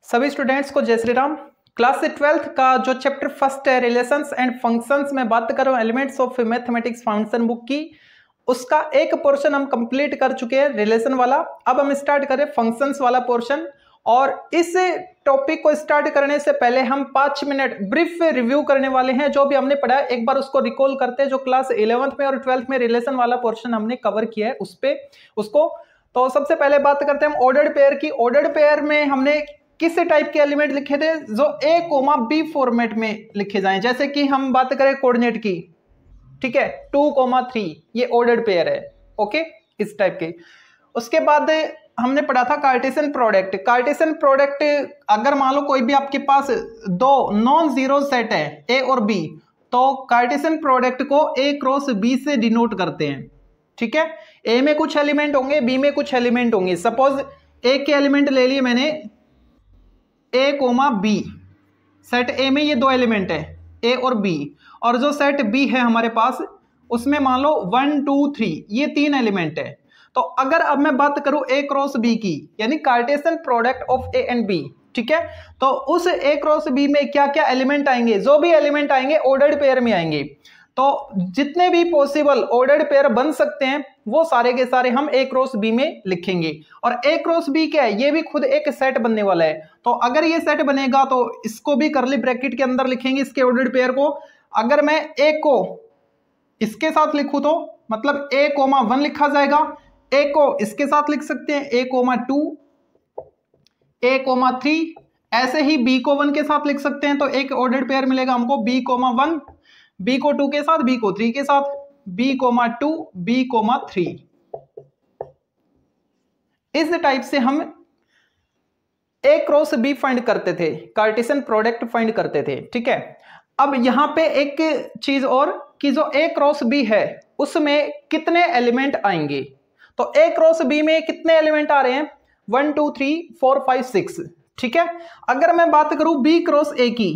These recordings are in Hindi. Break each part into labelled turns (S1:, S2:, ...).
S1: सभी स्टूडेंट्स को जय श्री राम। क्लास 12th का जो चैप्टर फर्स्ट है रिलेशंस एंड फंक्शंस में बात कर रहा हूँ elements of mathematics foundation book की, उसका एक पोर्शन हम कंप्लीट कर चुके हैं रिलेशन वाला। अब हम स्टार्ट करें फंक्शंस वाला पोर्शन। और इस टॉपिक को स्टार्ट करने से पहले हम 5 मिनट ब्रीफ रिव्यू करने वाले हैं। जो भी हमने पढ़ा है एक बार उसको रिकॉल करते हैं। जो क्लास 11th में और 12th में रिलेशन वाला पोर्शन हमने कवर किया है उसको। तो सबसे पहले बात करते हैं हम ऑर्डर्ड पेयर की। ऑर्डर्ड पेयर में हमने किस टाइप के एलिमेंट लिखे थे जो ए कोमा बी फॉर्मेट में लिखे जाएं। जैसे कि हम बात करें कोऑर्डिनेट की, ठीक है, 2,3 ये ऑर्डर्ड पेयर है, ओके, इस टाइप के। उसके बाद हमने पढ़ा था कार्टेशियन प्रोडक्ट। कार्टेशियन प्रोडक्ट अगर मान लो कोई भी आपके पास दो नॉन जीरो सेट है ए और बी, तो कार्टेशियन प्रोडक्ट को ए क्रॉस बी से डिनोट करते हैं, ठीक है। ए में कुछ एलिमेंट होंगे, बी में कुछ एलिमेंट होंगे। सपोज ए के एलिमेंट ले लिए मैंने ए कोमा बी, सेट ए में ये दो एलिमेंट है ए और बी, और जो सेट बी है हमारे पास उसमें मान लो 1 2 3 ये 3 एलिमेंट है। तो अगर अब मैं बात करूं ए क्रॉस बी की, यानी Cartesian product of A and B, ठीक है, तो उस ए क्रॉस बी में क्या क्या एलिमेंट आएंगे, जो भी एलिमेंट आएंगे ऑर्डर्ड पेयर में आएंगे। तो जितने भी पॉसिबल ऑर्डर्ड पेयर बन सकते हैं वो सारे के सारे हम ए क्रॉस बी में लिखेंगे। और ए क्रॉस बी क्या है, ये भी खुद एक सेट बनने वाला है। तो अगर ये सेट बनेगा तो इसको भी कर्ली ब्रैकेट के अंदर लिखेंगे, इसके ऑर्डर्ड पेयर को। अगर मैं ए को इसके साथ लिखूं तो मतलब ए कोमा 1 लिखा जाएगा, ए को इसके साथ लिख सकते हैं ए कोमा 2, ए कोमा 3, ऐसे ही बी को 1 के साथ लिख सकते हैं। तो एक ऑर्डर्ड पेयर मिलेगा हमको बी कोमा 1, बी को 2 के साथ, बी को 3 के साथ, बी कोमा 2, बी कोमा 3। इस टाइप से हम ए क्रॉस बी फाइंड करते थे, कार्टेशियन प्रोडक्ट फाइंड करते थे, ठीक है। अब यहां पे एक चीज और कि जो ए क्रॉस बी है उसमें कितने एलिमेंट आएंगे। तो ए क्रॉस बी में कितने एलिमेंट आ रहे हैं, 1 2 3 4 5 6, ठीक है। अगर मैं बात करूं बी क्रॉस ए की,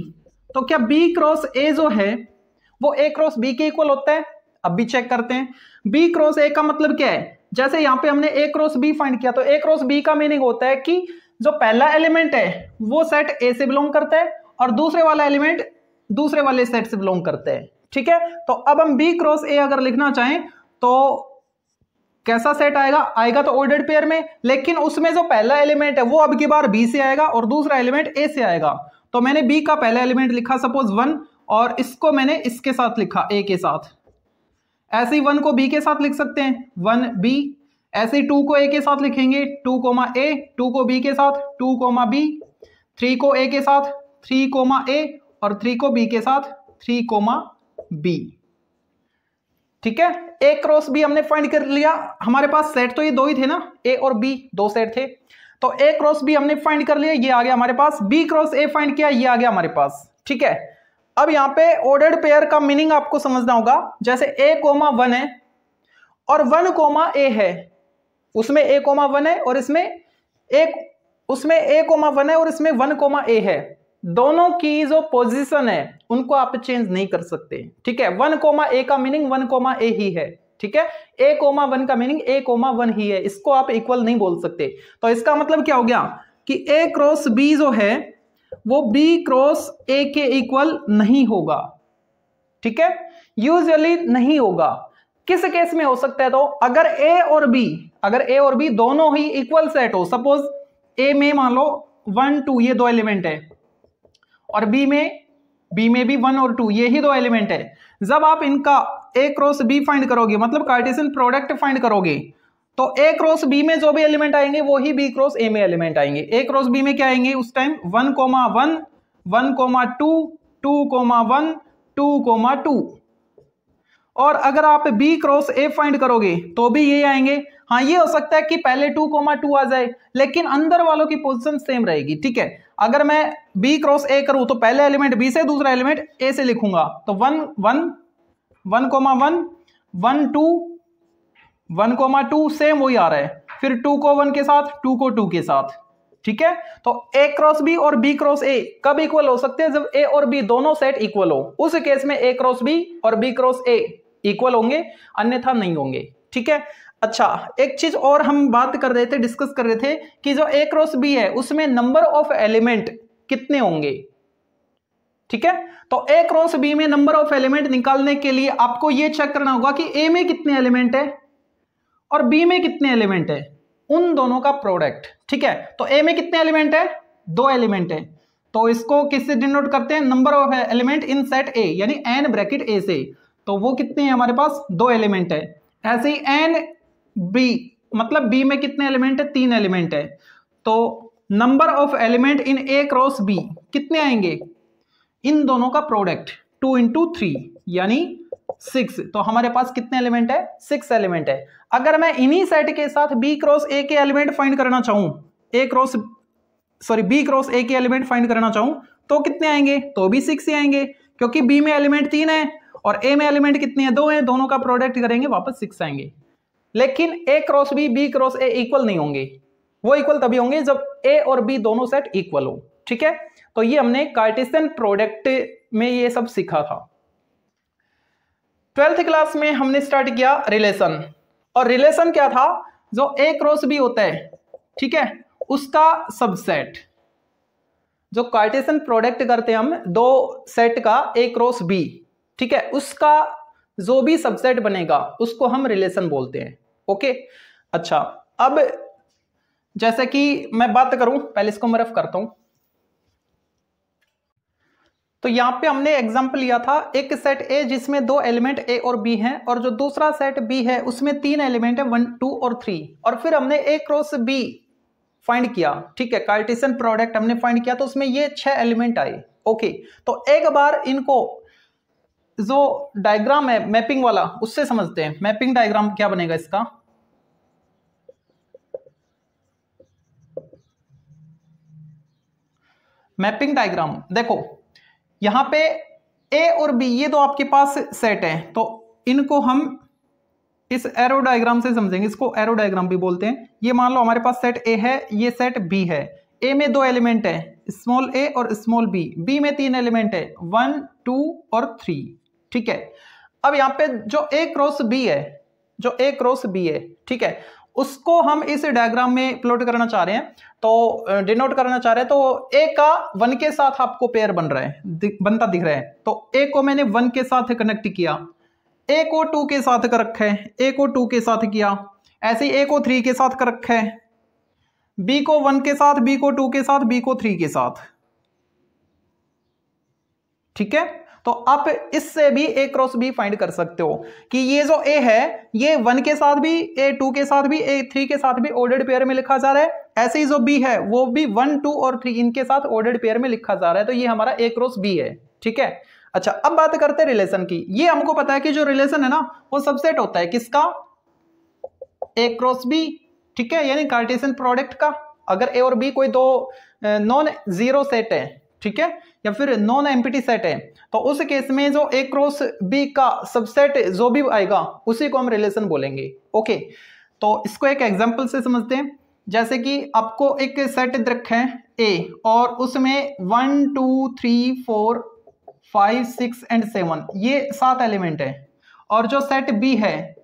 S1: तो क्या बी क्रॉस ए जो है वो ए क्रॉस बी के इक्वल होता है। अब भी चेक करते हैं बी क्रॉस ए का मतलब क्या है। जैसे यहां पे हमने ए क्रॉस बी फाइंड किया, तो ए क्रॉस बी का मीनिंग होता है कि जो पहला एलिमेंट है वो सेट ए से बिलोंग करता है और दूसरे वाला एलिमेंट दूसरे वाले सेट से बिलोंग करता है, ठीक है। तो अब हम बी क्रॉस ए अगर लिखना चाहें तो कैसा सेट आएगा तो ऑर्डर्ड पेयर में, लेकिन उसमें जो पहला एलिमेंट है वो अब की बार बी से आएगा और दूसरा एलिमेंट ए से आएगा। तो मैंने बी का पहला एलिमेंट लिखा सपोज 1, और इसको मैंने इसके साथ लिखा ए के साथ। ऐसे ही 1 को बी के साथ लिख सकते हैं 1 बी, ऐसे ही 2 को ए के साथ लिखेंगे 2 कोमा ए, 2 को बी के साथ 2 कोमा बी, 3 को ए के साथ 3 कोमा ए, और 3 को बी के साथ 3 कोमा बी, ठीक है। ए क्रॉस बी हमने फाइंड कर लिया। हमारे पास सेट तो ये दो ही थे ना, ए और बी, दो सेट थे। तो ए क्रॉस बी हमने फाइंड कर लिया, ये आ गया हमारे पास। बी क्रॉस ए फाइंड किया, ये आ गया हमारे पास, ठीक है। अब यहां पे ऑर्डर्ड पेयर का मीनिंग आपको समझना होगा। जैसे ए कोमा 1 है और 1 कोमा ए है, उसमें ए कोमा 1 है और इसमें ए कोमा 1 है और इसमें 1 कोमा ए है। दोनों की जो पोजीशन है उनको आप चेंज नहीं कर सकते, ठीक है। 1 कोमा ए का मीनिंग 1 कोमा ए ही है, ठीक है। ए कोमा 1 का मीनिंग ए कोमा 1 ही है, इसको आप इक्वल नहीं बोल सकते। तो इसका मतलब क्या हो गया कि ए क्रॉस बी जो है वो बी क्रॉस ए के इक्वल नहीं होगा, ठीक है, यूजुअली नहीं होगा। किस केस में हो सकता है, तो अगर ए और बी दोनों ही इक्वल सेट हो। सपोज ए में मान लो 1 2 ये दो एलिमेंट है और बी में भी 1 और 2 ये ही दो एलिमेंट है। जब आप इनका ए क्रॉस बी फाइंड करोगे, मतलब कार्टेशियन प्रोडक्ट फाइंड करोगे, तो ए क्रॉस बी में जो भी एलिमेंट आएंगे वो ही बी क्रॉस ए में एलिमेंट आएंगे। ए क्रॉस बी में क्या आएंगे उस time 1 comma 1, 1 comma 2, 2 comma 1, 2 comma 2। और अगर आप बी क्रॉस ए फाइंड करोगे तो भी ये आएंगे। हाँ, ये हो सकता है कि पहले 2 कोमा 2 आ जाए, लेकिन अंदर वालों की पोजीशन सेम रहेगी, ठीक है। अगर मैं बी क्रॉस ए करूं तो पहले एलिमेंट बी से, दूसरा एलिमेंट ए से लिखूंगा। तो 1 1, 1 कोमा 1, 1 2, 1 कोमा 2 सेम वही आ रहा है। फिर 2 को 1 के साथ, 2 को 2 के साथ, ठीक है। तो ए क्रॉस बी और बी क्रॉस ए कब इक्वल हो सकते हैं, जब ए और बी दोनों सेट इक्वल हो। उस केस में ए क्रॉस बी और बी क्रॉस ए इक्वल होंगे, अन्यथा नहीं होंगे, ठीक है। अच्छा, एक चीज और हम बात कर रहे थे, डिस्कस कर रहे थे कि जो ए क्रॉस बी है उसमें नंबर ऑफ एलिमेंट कितने होंगे। ठीक है, तो ए क्रॉस बी में नंबर ऑफ एलिमेंट निकालने के लिए आपको यह चेक करना होगा कि ए में कितने एलिमेंट है और बी में कितने एलिमेंट है, उन दोनों का प्रोडक्ट। ठीक है, तो ए में कितने एलिमेंट है, 2 एलिमेंट है, तो इसको किससे डिनोट करते हैं, number of element in set ए, यानी एन ब्रैकेट ए से, तो वो कितने हैं हमारे पास, 2 एलिमेंट है। ऐसे ही एन बी, मतलब बी में कितने एलिमेंट है, 3 एलिमेंट है, तो number of element in A cross B कितने आएंगे, इन दोनों का प्रोडक्ट 2 इंटू 3 यानी 6, तो हमारे पास कितने एलिमेंट है, 6 एलिमेंट है। अगर मैं इन्हीं सेट के साथ बी क्रॉस ए के एलिमेंट फाइंड करना चाहूं, बी क्रॉस ए के एलिमेंट फाइंड करना चाहूं तो कितने आएंगे, तो भी 6 ही आएंगे, क्योंकि बी में एलिमेंट 3 है और ए में एलिमेंट कितने हैं, 2 हैं, दोनों का प्रोडक्ट करेंगे वापस 6 आएंगे। लेकिन A cross B cross A equal नहीं होंगे, वो इक्वल तभी होंगे जब ए और बी दोनों सेट इक्वल हो। ठीक है, तो ये हमने कार्टेशियन प्रोडक्ट में ये सब सीखा था। 12th क्लास में हमने स्टार्ट किया रिलेशन, और रिलेशन क्या था, जो ए क्रॉस बी होता है, ठीक है, उसका सबसेट, जो कार्टेशियन प्रोडक्ट करते हैं हम 2 सेट का ए क्रॉस बी, ठीक है, उसका जो भी सबसेट बनेगा उसको हम रिलेशन बोलते हैं। ओके, अच्छा, अब जैसे कि मैं बात करूं, पहले इसको मैं रफ करता हूं, तो यहां पे हमने एग्जांपल लिया था एक सेट ए जिसमें 2 एलिमेंट ए और बी हैं, और जो दूसरा सेट बी है उसमें 3 एलिमेंट है 1, 2 और 3, और फिर हमने ए क्रॉस बी फाइंड किया। ठीक है, कार्टेशियन प्रोडक्ट हमने फाइंड किया तो उसमें ये 6 एलिमेंट आए। ओके, तो एक बार इनको जो डायग्राम है मैपिंग वाला उससे समझते हैं। मैपिंग डायग्राम क्या बनेगा इसका, मैपिंग डायग्राम देखो, यहां पे ए और बी ये 2 आपके पास सेट है, तो इनको हम इस एरो डायग्राम से समझेंगे, इसको एरो डायग्राम भी बोलते हैं। ये मान लो हमारे पास सेट ए है, ये सेट बी है, ए में 2 एलिमेंट है, स्मॉल ए और स्मॉल बी, बी में 3 एलिमेंट है 1, 2 और 3। ठीक है, अब यहाँ पे जो ए क्रॉस बी है, जो ए क्रॉस बी है, ठीक है, उसको हम इस डायग्राम में प्लॉट करना चाह रहे हैं, तो डिनोट करना चाह रहे हैं, तो ए का 1 के साथ आपको पेयर बन रहा है, बनता दिख रहा है, तो ए को मैंने 1 के साथ कनेक्ट किया, ए को 2 के साथ कर रखा है, ए को 2 के साथ किया, ऐसे ही ए को 3 के साथ कर रखा है, बी को 1 के साथ, बी को 2 के साथ, बी को 3 के साथ। ठीक है, तो आप इससे भी ए क्रॉस बी फाइंड कर सकते हो कि ये जो ए है ये 1 के साथ भी, ए 2 के साथ भी, ए 3 के साथ भी ऑर्डर्ड पेयर में लिखा जा रहा है, ऐसे ही जो बी है वो भी 1, 2 और 3 इनके साथ ऑर्डर्ड पेयर में लिखा जा रहा है, तो ये हमारा ए क्रॉस बी है। ठीक है, अच्छा, अब बात करते हैं रिलेशन की। ये हमको पता है कि जो रिलेशन है ना वो सबसेट होता है किसका, ए क्रॉस बी। ठीक है, यानी कार्टेशियन प्रोडक्ट का। अगर ए और बी कोई 2 नॉन जीरो सेट है, ठीक है, या फिर नॉन एम्प्टी सेट है, तो उस केस में जो ए क्रॉस बी का सबसेट जो भी आएगा उसी को हम रिलेशन बोलेंगे। ओके, तो इसको एक एग्जांपल से समझते हैं। जैसे कि आपको एक सेट रखा है ए और उसमें 1, 2, 3, 4, 5, 6 एंड 7 ये 7 एलिमेंट है, और जो सेट बी है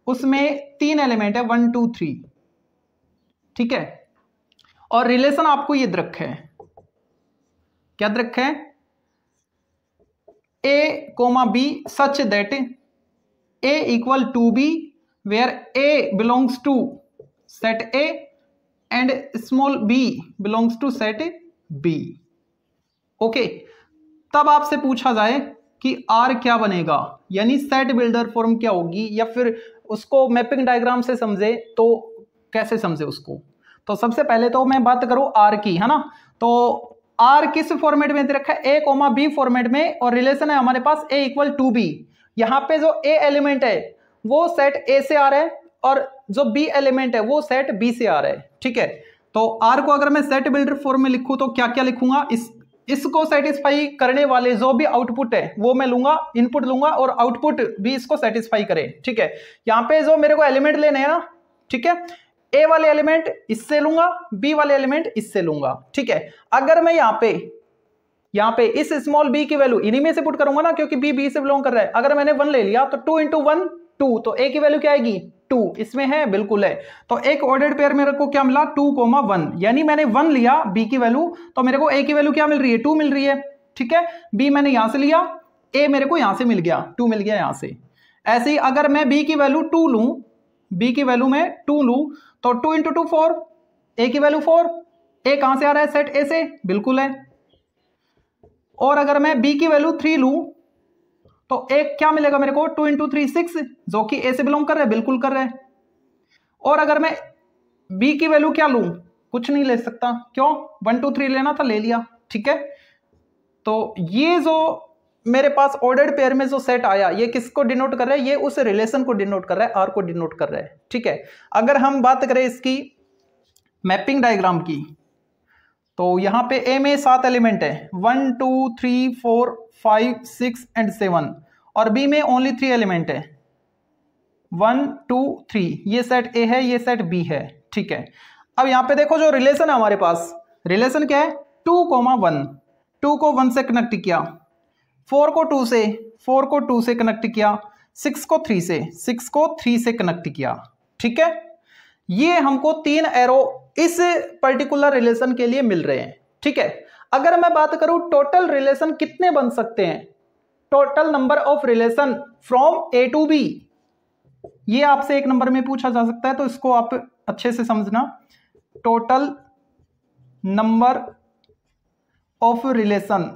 S1: उसमें 3 एलिमेंट है 1, 2, 3। ठीक है, और रिलेशन आपको ये रखा है, क्या रखा है, A comma B such that A equal to B where A belongs to set A and small B belongs to set B. Okay, तब आपसे पूछा जाए कि आर क्या बनेगा, यानी सेट बिल्डर फॉर्म क्या होगी, या फिर उसको मैपिंग डायग्राम से समझे तो कैसे समझे उसको। तो सबसे पहले तो मैं बात करूं आर की, है ना, तो आर किस फॉर्मेट में दे रखा है, ए कोमा बी फॉर्मेट में, और रिलेशन है हमारे पास ए इक्वल टू बी। यहाँ पे जो ए एलिमेंट है वो सेट ए से आ रहा है, और जो बी एलिमेंट है वो सेट बी से आ रहा है। ठीक है, तो आर को अगर मैं सेट बिल्डर फॉर्म में लिखूं तो क्या क्या लिखूंगा, इसको सेटिस्फाई करने वाले जो भी आउटपुट है वो मैं लूंगा, इनपुट लूंगा, और आउटपुट भी इसको सेटिस्फाई करे। ठीक है, यहाँ पे जो मेरे को एलिमेंट लेने हैं ना, ठीक है, ए वाले एलिमेंट इससे लूंगा, बी वाले एलिमेंट इससे लूंगा। ठीक है, अगर मैं यहाँ पे इस स्मॉल बी की वैल्यू इन्हीं में से पुट करूंगा ना, क्योंकि बी बी से बिलोंग कर रहा है, अगर मैंने 1 ले लिया तो 2 × 1 2, तो ए की वैल्यू क्या आएगी 2, इसमें है, बिल्कुल है। तो एक ऑर्डर्ड पेयर मेरे को क्या मिला 2,1, यानी मैंने 1 लिया बी की वैल्यू, तो मेरे को ए की वैल्यू क्या मिल रही है 2 मिल रही है, ठीक है। बी मैंने यहां से लिया, ए मेरे को यहां से मिल गया 2 मिल गया यहां से। ऐसे ही अगर मैं बी की वैल्यू 2 लूं, बी की वैल्यू में 2 लूं, तो 2 × 2 4, ए की वैल्यू 4, ए कहां से आ रहा है सेट ए से, बिल्कुल है। और अगर मैं बी की वैल्यू 3 लूं तो एक क्या मिलेगा मेरे को 2 × 3 6, जो कि ए से बिलोंग कर रहा है, बिल्कुल कर रहा है। और अगर मैं बी की वैल्यू क्या लूं, कुछ नहीं ले सकता, क्यों 1 2 3 लेना था, ले लिया, ठीक है। तो ये जो मेरे पास ऑर्डर्ड पेयर में जो सेट आया, ये किसको डिनोट कर रहा है, ये उस रिलेशन को डिनोट कर रहा है, आर को डिनोट कर रहा है, ठीक है। अगर हम बात करें इसकी मैपिंग डायग्राम की, तो यहां पे ए में 7 एलिमेंट है 1 2 3 4 5 6 एंड 7, और बी में ओनली 3 एलिमेंट है 1 2 3, ये सेट ए है, ये सेट बी है, ठीक है। अब यहां पे देखो जो रिलेशन है हमारे पास, रिलेशन क्या है 2,1, 2 को 1 से कनेक्ट किया, 4 को 2 से, 4 को 2 से कनेक्ट किया, 6 को 3 से, 6 को 3 से कनेक्ट किया, ठीक है। ये हमको 3 एरो इस पर्टिकुलर रिलेशन के लिए मिल रहे हैं, ठीक है। अगर मैं बात करूं टोटल रिलेशन कितने बन सकते हैं, total number of relation from A to B, ये आपसे एक नंबर में पूछा जा सकता है, तो इसको आप अच्छे से समझना। Total number of relation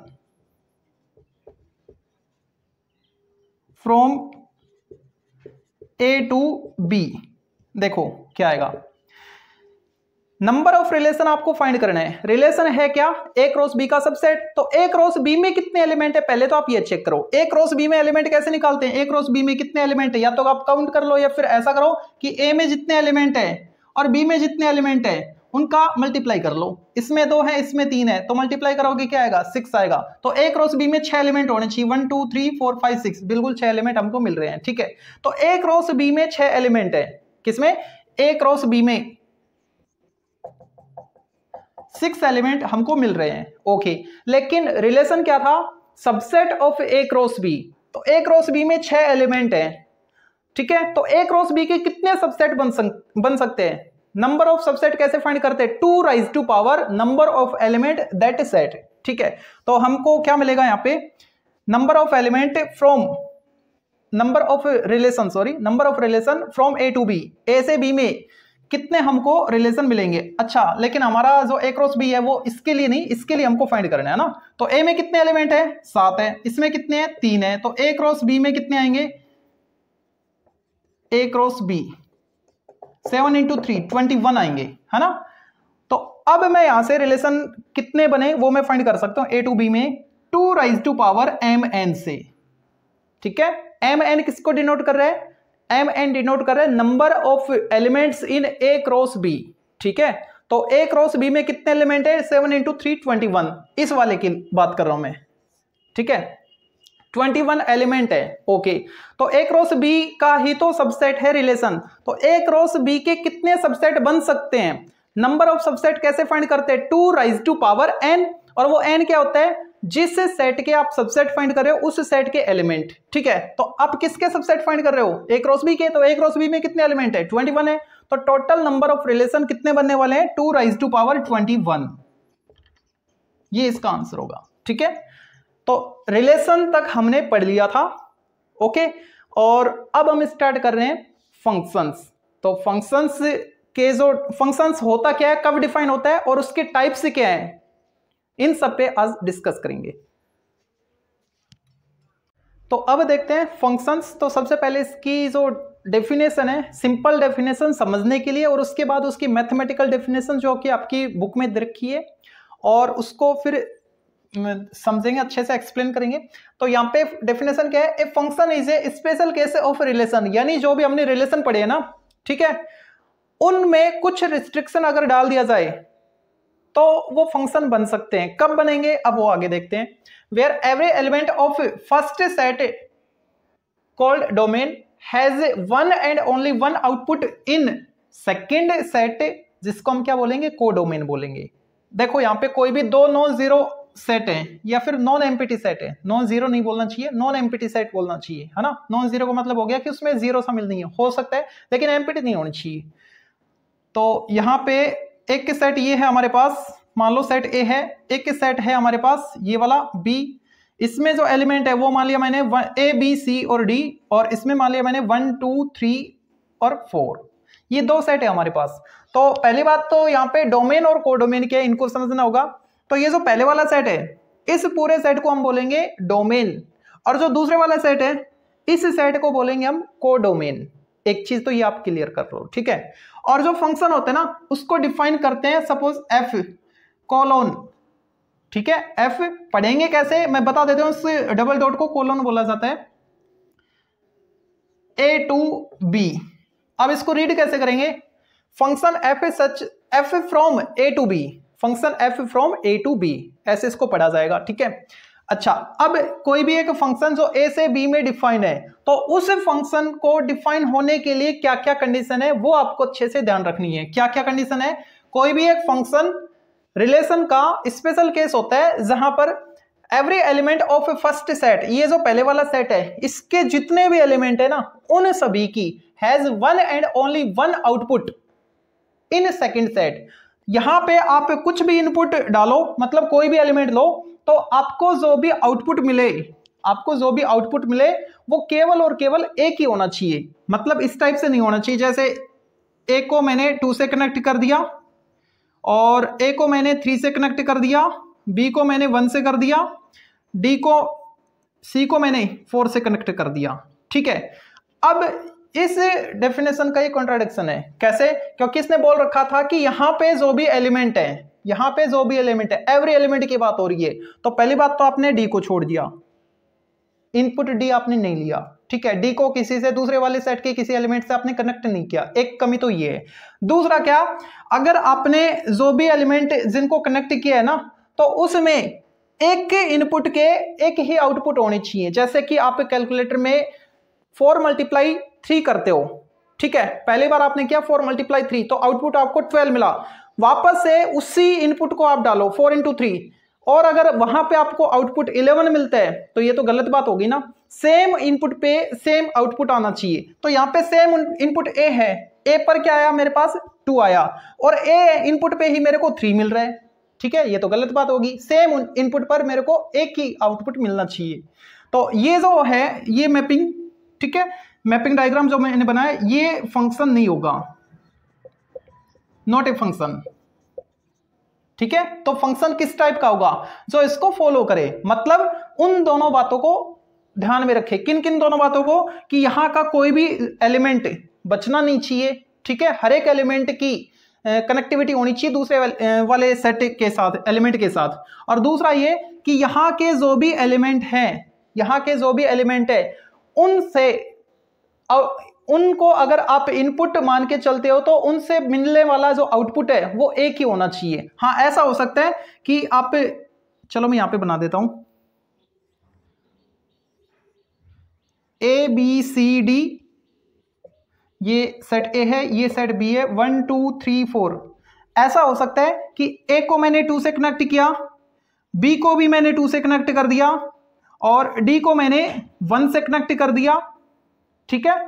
S1: from A to B, देखो क्या आएगा, नंबर ऑफ रिलेशन आपको फाइंड करना है। रिलेशन है क्या ए क्रॉस बी का सबसेट, तो ए क्रॉस बी में कितने एलिमेंट है, पहले तो आप ये चेक करो ए क्रॉस बी में एलिमेंट कैसे निकालते हैं, ए क्रॉस बी में कितने एलिमेंट है, या तो आप काउंट कर लो, या फिर ऐसा करो कि ए में जितने एलिमेंट है और बी में जितने एलिमेंट है उनका मल्टीप्लाई कर लो, इसमें 2 है इसमें 3 है, तो मल्टीप्लाई करोगे क्या आएगा 6 आएगा। तो ए क्रॉस बी में 6 एलिमेंट होने चाहिए 1 2 3 4 5 6, बिल्कुल 6 एलिमेंट हमको मिल रहे हैं, ठीक है। तो ए क्रॉस बी में 6 एलिमेंट है, किसमें ए क्रॉस बी में 6 एलिमेंट हमको मिल रहे हैं, ओके। लेकिन रिलेशन क्या था, subset of A cross B, तो ए क्रॉस बी में 6 एलिमेंट है, ठीक है। तो ए क्रॉस बी के कितने सबसेट बन सकते हैं, नंबर ऑफ सबसेट कैसे फाइंड करते हैं 2 raise to power number of element that set, ठीक है। तो हमको क्या मिलेगा यहां पे number of element from number of relation from A to B, A से बी में कितने हमको रिलेशन मिलेंगे। अच्छा, लेकिन हमारा जो ए क्रॉस बी है वो इसके लिए नहीं, इसके लिए हमको फाइंड करना है ना। तो ए में कितने एलिमेंट है 7 है, इसमें कितने हैं 3 है, तो ए क्रॉस बी में कितने आएंगे, ए क्रॉस बी 7 × 3 21 आएंगे, है ना। तो अब मैं यहां से रिलेशन कितने बने वो मैं फाइंड कर सकता हूं ए टू बी में 2 राइज टू पावर mn से, ठीक है। mn किसको डिनोट कर रहा है, mn डिनोट कर रहा है number of elements in A cross B, ठीक है। तो ए क्रॉस बी में कितने एलिमेंट है 7 × 3 21, इस वाले की बात कर रहा हूं मैं, ठीक है 21 एलिमेंट है, ओके। तो ए क्रॉस बी का ही तो सबसेट है रिलेशन, तो ए क्रॉस बी के कितने सबसेट बन सकते हैं, नंबर ऑफ सबसेट कैसे फाइंड करते हैं 2 राइज टू पावर n, और वो n क्या होता है, जिस सेट के आप सबसेट फाइंड कर रहे हो उस सेट के एलिमेंट, ठीक है। तो आप किसके सबसेट फाइंड कर रहे हो ए क्रॉस बी के, तो ए क्रॉस बी में कितने एलिमेंट है 21 है, तो टोटल नंबर ऑफ रिलेशन कितने बनने वाले हैं 2 राइज टू पावर 21, ये इसका आंसर होगा, ठीक है। तो रिलेशन तक हमने पढ़ लिया था, ओके। और अब हम स्टार्ट कर रहे हैं फंक्शंस। तो फंक्शंस के जो फंक्शंस होता क्या है, कब डिफाइन होता है और उसके टाइप्स क्या है, इन सब पे आज डिस्कस करेंगे। तो अब देखते हैं फंक्शंस। तो सबसे पहले इसकी जो डेफिनेशन है, सिंपल डेफिनेशन समझने के लिए, और उसके बाद उसकी मैथमेटिकल डेफिनेशन जो कि आपकी बुक में दे रखी है, और उसको फिर समझेंगे, अच्छे से एक्सप्लेन करेंगे। तो यहाँ पे डेफिनेशन क्या है, a function is a special case of relation, यानी जो भी हमने रिलेशन पढ़े हैं ना, ठीक है, उनमें कुछ रिस्ट्रिक्शन अगर डाल दिया जाए तो वो फंक्शन बन सकते हैं। कब बनेंगे अब वो आगे देखते हैं। Where every element of first set called domain has one and only one output in second set, जिसको हम क्या बोलेंगे को डोमेन बोलेंगे। देखो यहाँ पे कोई भी 2 नॉन जीरो सेट है या फिर नॉन एम्प्टी सेट है, नॉन जीरो नहीं बोलना चाहिए, नॉन एम्प्टी सेट बोलना चाहिए, है ना। नॉन जीरो का मतलब हो गया कि उसमें जीरो शामिल नहीं है, हो सकता है लेकिन एम्प्टी नहीं होनी चाहिए। तो यहाँ पे एक सेट ये है हमारे पास, मान लो सेट ए है, एक सेट है हमारे पास ये वाला बी, इसमें जो एलिमेंट है वो मान लिया मैंने ए बी सी और डी, और इसमें मान लिया मैंने 1 2 3 और 4, ये दो सेट है हमारे पास। तो पहली बात तो यहाँ पे डोमेन और कोडोमेन क्या है इनको समझना होगा। तो ये जो पहले वाला सेट है इस पूरे सेट को हम बोलेंगे डोमेन, और जो दूसरे वाला सेट है इस सेट को बोलेंगे हम कोडोमेन। एक चीज तो ये आप क्लियर कर लो, ठीक है। और जो फंक्शन होते हैं ना उसको डिफाइन करते हैं सपोज एफ कोलोन, ठीक है। एफ पढ़ेंगे कैसे मैं बता देता हूं, इस डबल डॉट को कोलोन बोला जाता है, ए टू बी। अब इसको रीड कैसे करेंगे, function f such f from A to B, function f from A to B, ऐसे इसको पढ़ा जाएगा, ठीक है। अच्छा, अब कोई भी एक फंक्शन जो ए से बी में डिफाइन है तो उस फंक्शन को डिफाइन होने के लिए क्या क्या कंडीशन है वो आपको अच्छे से ध्यान रखनी है। क्या क्या कंडीशन है, कोई भी एक फंक्शन रिलेशन का स्पेशल केस होता है जहां पर every element of first set, ये जो पहले वाला सेट है इसके जितने भी एलिमेंट है ना उन सभी की has one and only one output in second set. यहां पे आप कुछ भी इनपुट डालो, मतलब कोई भी एलिमेंट लो, तो आपको जो भी आउटपुट मिले, आपको जो भी आउटपुट मिले वो केवल और केवल एक ही होना चाहिए। मतलब इस टाइप से नहीं होना चाहिए जैसे ए को मैंने 2 से कनेक्ट कर दिया, और ए को मैंने 3 से कनेक्ट कर दिया, बी को मैंने 1 से कर दिया, डी को सी को मैंने 4 से कनेक्ट कर दिया, ठीक है। अब इस डेफिनेशन का ये कॉन्ट्राडिक्शन है, कैसे, क्योंकि इसने बोल रखा था कि यहां पे जो भी एलिमेंट है, यहां पे जो भी एलिमेंट है एवरी एलिमेंट की बात हो रही है। तो पहली बात तो आपने डी को छोड़ दिया, इनपुट डी आपने नहीं लिया, ठीक है। डी को किसी से दूसरे वाले सेट के किसी एलिमेंट से आपने कनेक्ट नहीं किया, एक कमी तो ये है। दूसरा क्या, अगर आपने जो भी एलिमेंट जिनको कनेक्ट किया है ना तो उसमें एक इनपुट के एक ही आउटपुट होनी चाहिए। जैसे कि आप कैलकुलेटर में 4 × 3 करते हो, ठीक है, पहली बार आपने किया 4 × 3 तो आउटपुट आपको 12 मिला, वापस से उसी इनपुट को आप डालो 4 × 3, और अगर वहां पे आपको आउटपुट 11 मिलता है तो ये तो गलत बात होगी ना। सेम इनपुट पे सेम आउटपुट आना चाहिए। तो यहाँ पे सेम इनपुट ए है, ए पर क्या आया मेरे पास 2 आया, और ए इनपुट पे ही मेरे को 3 मिल रहा है, ठीक है, ये तो गलत बात होगी। सेम इनपुट पर मेरे को एक ही आउटपुट मिलना चाहिए। तो ये जो है ये मैपिंग, ठीक है, मैपिंग डायग्राम जो मैंने बनाया ये फंक्शन नहीं होगा, नॉट ए फंक्शन, ठीक है। तो फंक्शन किस टाइप का होगा, जो इसको फॉलो करे, मतलब उन दोनों बातों को ध्यान में रखे। किन किन दोनों बातों को, कि यहां का कोई भी एलिमेंट बचना नहीं चाहिए, ठीक है, हर एक एलिमेंट की कनेक्टिविटी होनी चाहिए दूसरे वाले सेट के साथ, एलिमेंट के साथ। और दूसरा ये कि यहाँ के जो भी एलिमेंट हैं, यहाँ के जो भी एलिमेंट है उनसे उनको अगर आप इनपुट मान के चलते हो तो उनसे मिलने वाला जो आउटपुट है वो एक ही होना चाहिए। हाँ, ऐसा हो सकता है कि आप, चलो मैं यहां पे बना देता हूं, ए बी सी डी, ये सेट ए है, ये सेट बी है, 1 2 3 4। ऐसा हो सकता है कि ए को मैंने 2 से कनेक्ट किया, बी को भी मैंने 2 से कनेक्ट कर दिया, और डी को मैंने 1 से कनेक्ट कर दिया, ठीक है।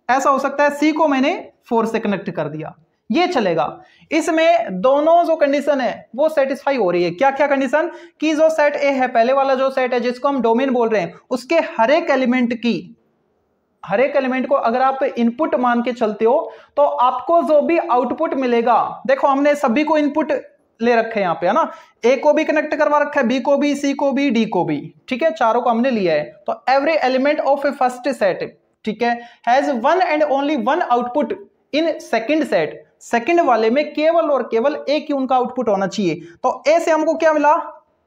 S1: ऐसा हो सकता है सी को मैंने 4 से कनेक्ट कर दिया, ये चलेगा। इसमें दोनों जो कंडीशन है वो सेटिस्फाई हो रही है। क्या क्या कंडीशन, कि जो सेट ए है, पहले वाला जो सेट है जिसको हम डोमेन बोल रहे हैं, उसके हर एक एलिमेंट की, हर एक एलिमेंट को अगर आप इनपुट मान के चलते हो तो आपको जो भी आउटपुट मिलेगा, देखो हमने सभी को इनपुट ले रखे हैं यहाँ पे, है ना, ए को भी कनेक्ट करवा रखा है, बी को भी, सी को भी, डी को भी, ठीक है, चारों को हमने लिया है। तो every element of A first set, ठीक है, has one and only one output in second set, second वाले में केवल और केवल एक ही उनका आउटपुट होना चाहिए। तो ए से हमको क्या मिला,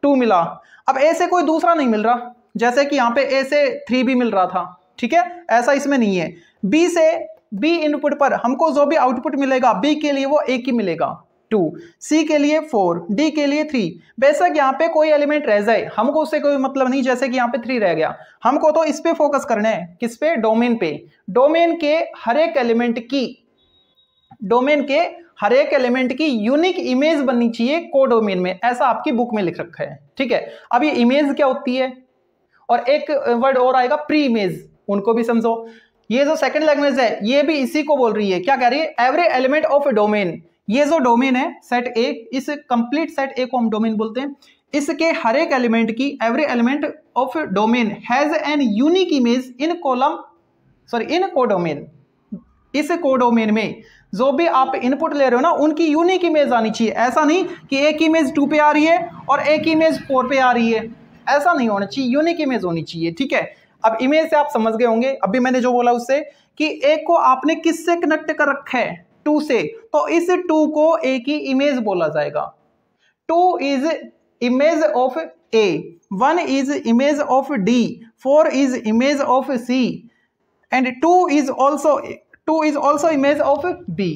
S1: 2 मिला। अब ए से कोई दूसरा नहीं मिल रहा, जैसे कि यहां पे ए से 3 भी मिल रहा था, ठीक है, ऐसा इसमें नहीं है। बी से, बी इनपुट पर हमको जो भी आउटपुट मिलेगा बी के लिए वो एक ही मिलेगा 2, सी के लिए 4, डी के लिए 3। बेशक यहाँ पे कोई एलिमेंट रह जाए हमको उससे कोई मतलब नहीं, जैसे कि यहाँ पे 3 रह गया, हमको तो इस पे फोकस करना है, किस पे, डोमेन पे। डोमेन के हर एक एलिमेंट की, डोमेन के हर एक एलिमेंट की यूनिक इमेज बननी चाहिए कोडोमेन में, ऐसा आपकी बुक में लिख रखा है। ठीक है, अब ये इमेज क्या होती है, और एक वर्ड और आएगा प्री इमेज, उनको भी समझो। ये जो सेकंड लैंग्वेज है ये भी इसी को बोल रही है, क्या कह रही है, एवरी एलिमेंट ऑफ डोमेन। ये जो डोमेन है सेट ए, इस कंप्लीट सेट ए को हम डोमेन बोलते हैं। इसके हर एक एलिमेंट की, every element of domain has an unique image in in codomain. इस कोडोमेन में जो भी आप इनपुट ले रहे हो ना, उनकी यूनिक इमेज आनी चाहिए। ऐसा नहीं कि एक इमेज 2 पे आ रही है और एक इमेज 4 पे आ रही है, ऐसा नहीं होना चाहिए, यूनिक इमेज होनी चाहिए। ठीक है, अब इमेज से आप समझ गए होंगे, अभी मैंने जो बोला उससे, कि एक को आपने किससे कनेक्ट कर रखा है, 2 से, तो इस 2 को ए की इमेज बोला जाएगा। 2 is image of a, 1 is image of d, 4 is image of c, and 2 is also image of b.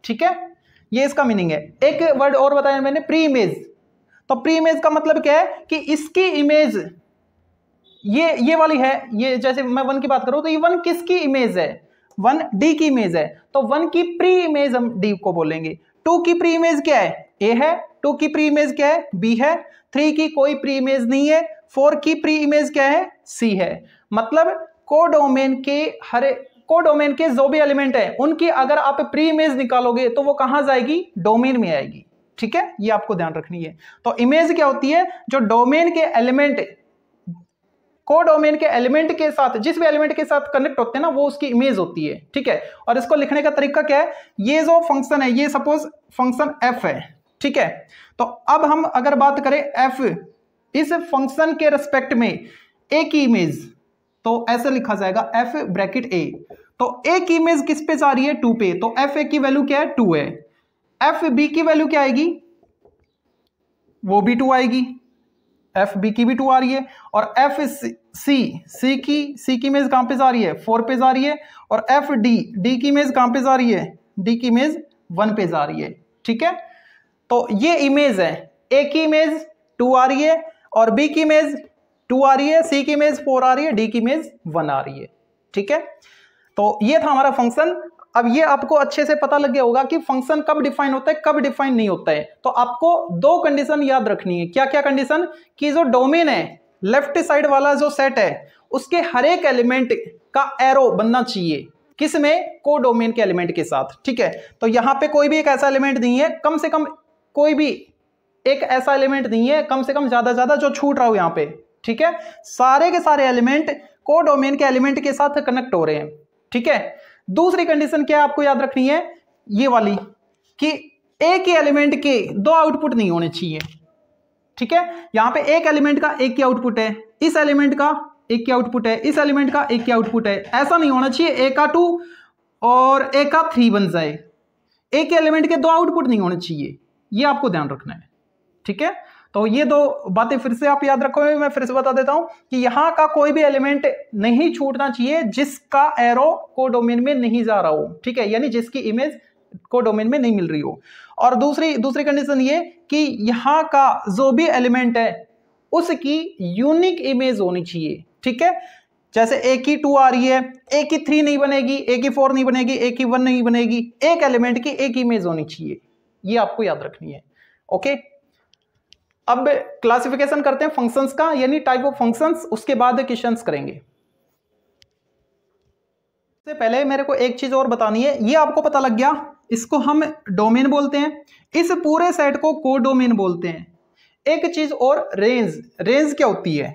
S1: ठीक है, ये इसका मीनिंग है। एक वर्ड और बताया मैंने, प्री इमेज। तो प्री इमेज का मतलब क्या है कि इसकी इमेज ये वाली है, ये जैसे मैं 1 की बात करूं तो ये 1 किसकी इमेज है, 1 डी की इमेज है, तो 1 की प्री इमेज हम डी को बोलेंगे। 2 की प्री इमेज क्या है, ए है। 2 की प्री इमेज क्या है, बी है। 3 की कोई प्री इमेज नहीं है। 4 की प्री इमेज क्या है, सी है। मतलब कोडोमेन के जो भी एलिमेंट है उनकी अगर आप प्री इमेज निकालोगे तो वो कहां जाएगी, डोमेन में आएगी। ठीक है, ये आपको ध्यान रखनी है। तो इमेज क्या होती है, जो डोमेन के एलिमेंट कोडोमेन के एलिमेंट के साथ, जिस भी एलिमेंट के साथ कनेक्ट होते हैं ना, वो उसकी इमेज होती है। ठीक है, और इसको लिखने का तरीका क्या है, ये जो फंक्शन है, ये सपोज फंक्शन एफ है। ठीक है, तो अब हम अगर बात करें एफ, इस फंक्शन के रेस्पेक्ट में ए की इमेज, तो ऐसे लिखा जाएगा एफ ब्रैकेट ए। तो ए की इमेज किस पे जा रही है, 2 पे, तो एफ ए की वैल्यू क्या है, 2 है। एफ बी की वैल्यू क्या आएगी, वो भी 2 आएगी, एफ बी की भी 2 आ रही है। और एफ सी की इमेज कहां पे जा रही है, 4 पे जा रही है। और एफ डी की इमेज कहां पे जा रही है, डी की इमेज 1 पे जा रही है। ठीक है, तो ये इमेज है, ए की इमेज 2 आ रही है, और बी की इमेज 2 आ रही है, सी की इमेज 4 आ रही है, डी की इमेज 1 आ रही है। ठीक है, तो ये था हमारा फंक्शन। अब ये आपको अच्छे से पता लग गया होगा कि फंक्शन कब डिफाइन होता है, कब डिफाइन नहीं होता है। तो आपको 2 कंडीशन याद रखनी है। क्या क्या कंडीशन, कि जो डोमेन है, लेफ्ट साइड वाला जो सेट है, उसके हर एक एलिमेंट का एरो बनना चाहिए, किसमें, कोडोमेन के एलिमेंट के साथ। ठीक है, तो यहां पे कोई भी एक ऐसा एलिमेंट नहीं है, कम से कम कोई भी एक ऐसा एलिमेंट नहीं है, कम से कम ज्यादा जो छूट रहा हो यहां पे। ठीक है, सारे के सारे एलिमेंट कोडोमेन के एलिमेंट के साथ कनेक्ट हो रहे हैं। ठीक है, दूसरी कंडीशन क्या आपको याद रखनी है, ये वाली, कि एक ही एलिमेंट के 2 आउटपुट नहीं होने चाहिए। ठीक है, यहां पे एक एलिमेंट का एक ही आउटपुट है, इस एलिमेंट का एक ही आउटपुट है, इस एलिमेंट का एक ही आउटपुट है, ऐसा नहीं होना चाहिए ए का 2 और ए का 3 बन जाए। एक ही एलिमेंट के 2 आउटपुट नहीं होने चाहिए, ये आपको ध्यान रखना है। ठीक है, तो ये 2 बातें फिर से आप याद रखोगे, मैं फिर से बता देता हूं कि यहां का कोई भी एलिमेंट नहीं छूटना चाहिए जिसका एरो कोडोमेन में नहीं जा रहा हो। ठीक है, यानी जिसकी इमेज कोडोमेन में नहीं मिल रही हो। और दूसरी कंडीशन ये कि यहां का जो भी एलिमेंट है उसकी यूनिक इमेज होनी चाहिए। ठीक है, जैसे ए की 2 आ रही है, ए की 3 नहीं बनेगी, ए की 4 नहीं बनेगी, ए की 1 नहीं बनेगी, एक एलिमेंट की एक इमेज होनी चाहिए, ये आपको याद रखनी है। ओके, अब क्लासिफिकेशन करते हैं फंक्शंस का, यानी टाइप ऑफ फंक्शंस, उसके बाद क्वेश्चंस करेंगे। इससे पहले मेरे को एक चीज और बतानी है, ये आपको पता लग गया, इसको हम डोमेन बोलते हैं, इस पूरे सेट को कोडोमेन बोलते हैं। एक चीज और, रेंज क्या होती है,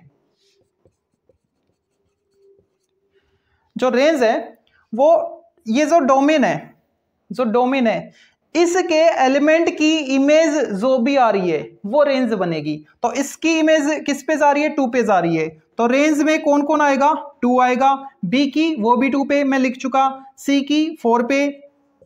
S1: जो रेंज है वो, ये जो डोमेन है, इसके एलिमेंट की इमेज जो भी आ रही है वो रेंज बनेगी। तो इसकी इमेज किस पे जा रही है, 2 पे जा रही है, तो रेंज में कौन कौन आएगा, 2 आएगा। बी की वो भी 2 पे, मैं लिख चुका। सी की 4 पे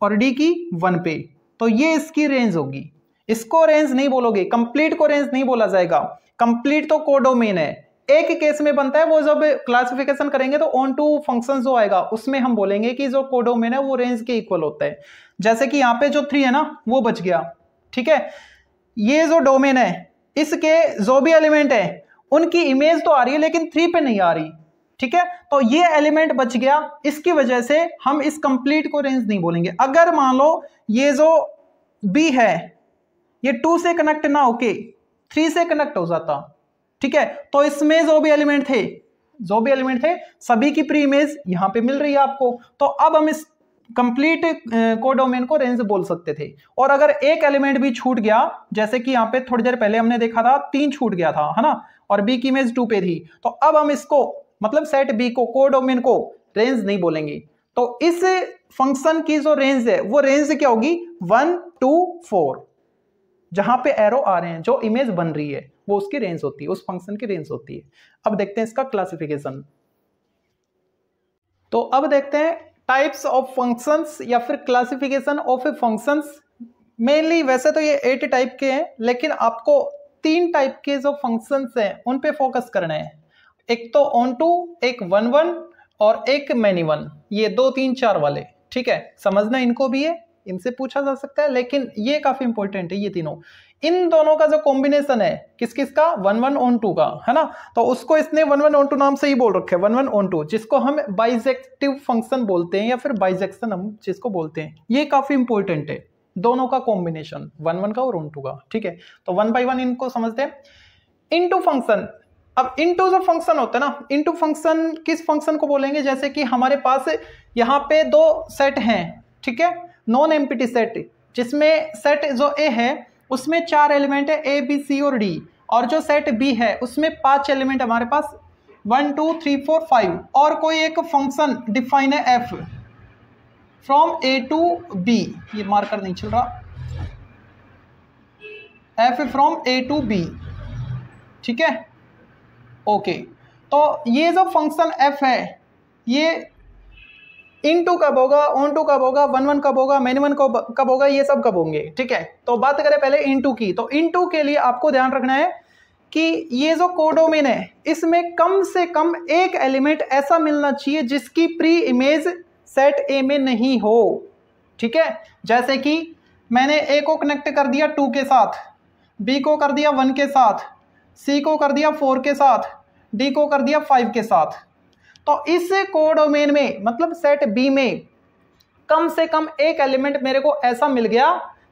S1: और डी की 1 पे, तो ये इसकी रेंज होगी। इसको रेंज नहीं बोलोगे, कंप्लीट को रेंज नहीं बोला जाएगा, कंप्लीट तो कोडोमेन है। एक केस में बनता है, वो जब क्लासिफिकेशन करेंगे तो ऑन टू फंक्शन जो आएगा उसमें हम बोलेंगे कि जो कोडोमेन है वो रेंज के इक्वल होता है। जैसे कि यहाँ पे जो 3 है ना वो बच गया। ठीक है, ये जो डोमेन है इसके जो भी एलिमेंट है उनकी इमेज तो आ रही है लेकिन 3 पे नहीं आ रही। ठीक है, तो ये एलिमेंट बच गया, इसकी वजह से हम इस कंप्लीट को रेंज नहीं बोलेंगे। अगर मान लो ये जो बी है ये 2 से कनेक्ट ना होके 3 से कनेक्ट हो जाता, ठीक है, तो इसमें जो भी एलिमेंट थे सभी की प्री इमेज यहां पे मिल रही है आपको। तो अब हम इस कंप्लीट कोडोमेन को रेंज बोल सकते थे। और अगर एक एलिमेंट भी छूट गया, जैसे कि यहाँ पे थोड़ी देर पहले हमने देखा था 3 छूट गया था, है ना, और बी की इमेज 2 पे थी, तो अब हम इसको मतलब सेट बी को कोडोमेन को रेंज नहीं बोलेंगे। तो इस फंक्शन की जो रेंज है वो रेंज क्या होगी 1 2 4, जहां पे एरो आ रहे हैं, जो इमेज बन रही है वो उसकी रेंज होती है, उस फंक्शन की रेंज होती है। अब देखते हैं इसका क्लासिफिकेशन। तो अब देखते हैं टाइप्स ऑफ फंक्शंस या फिर classification of A functions. Mainly वैसे तो ये 8 टाइप के हैं, लेकिन आपको 3 टाइप के जो फंक्शंस हैं उन पे फोकस करना है। एक तो ऑन टू, एक 1 1 और एक मैनी 1, ये 2 3 4 वाले, ठीक है, समझना इनको भी है, इनसे पूछा जा सकता है, लेकिन ये काफी इंपॉर्टेंट है ये तीनों। इन दोनों का जो कॉम्बिनेशन है किस किस का 1 1 ऑन 2 का, है ना, तो उसको इसने 1 1 ऑन 2 नाम से ही बोल रखे 1 1 ऑन 2, जिसको हम बाइजेक्टिव फंक्शन बोलते हैं या फिर बाइजेक्शन हम जिसको बोलते हैं। ये काफी इंपॉर्टेंट है दोनों का कॉम्बिनेशन 1 1 का और ऑन 2 का, ठीक है। तो 1 बाय 1 इनको समझते हैं। इनटू फंक्शन, अब इनटू जो फंक्शन होता है ना, इनटू फंक्शन किस फंक्शन को बोलेंगे, जैसे कि हमारे पास यहाँ पे 2 सेट हैं, ठीक है, नॉन एम्प्टी सेट, जिसमें सेट जो ए है उसमें 4 एलिमेंट है ए बी सी और डी, और जो सेट बी है उसमें 5 एलिमेंट हमारे पास 1 2 3 4 5, और कोई एक फंक्शन डिफाइन है f from A to B, ये मार्कर नहीं चल रहा, f from A to B, ठीक है, ओके। तो ये जो फंक्शन एफ है ये इन टू कब होगा, ऑन टू कब होगा, 1 1 कब होगा, मैनी 1 कब होगा, ये सब कब होंगे, ठीक है। तो बात करें पहले इन टू की, तो इन टू के लिए आपको ध्यान रखना है कि ये जो कोडोमेन है इसमें कम से कम एक एलिमेंट ऐसा मिलना चाहिए जिसकी प्री इमेज सेट ए में नहीं हो, ठीक है। जैसे कि मैंने ए को कनेक्ट कर दिया 2 के साथ, बी को कर दिया 1 के साथ, सी को कर दिया 4 के साथ, डी को कर दिया 5 के साथ। तो इस कोडोमेन में मतलब सेट बी में कम से कम एक एलिमेंट मेरे को ऐसा मिल गया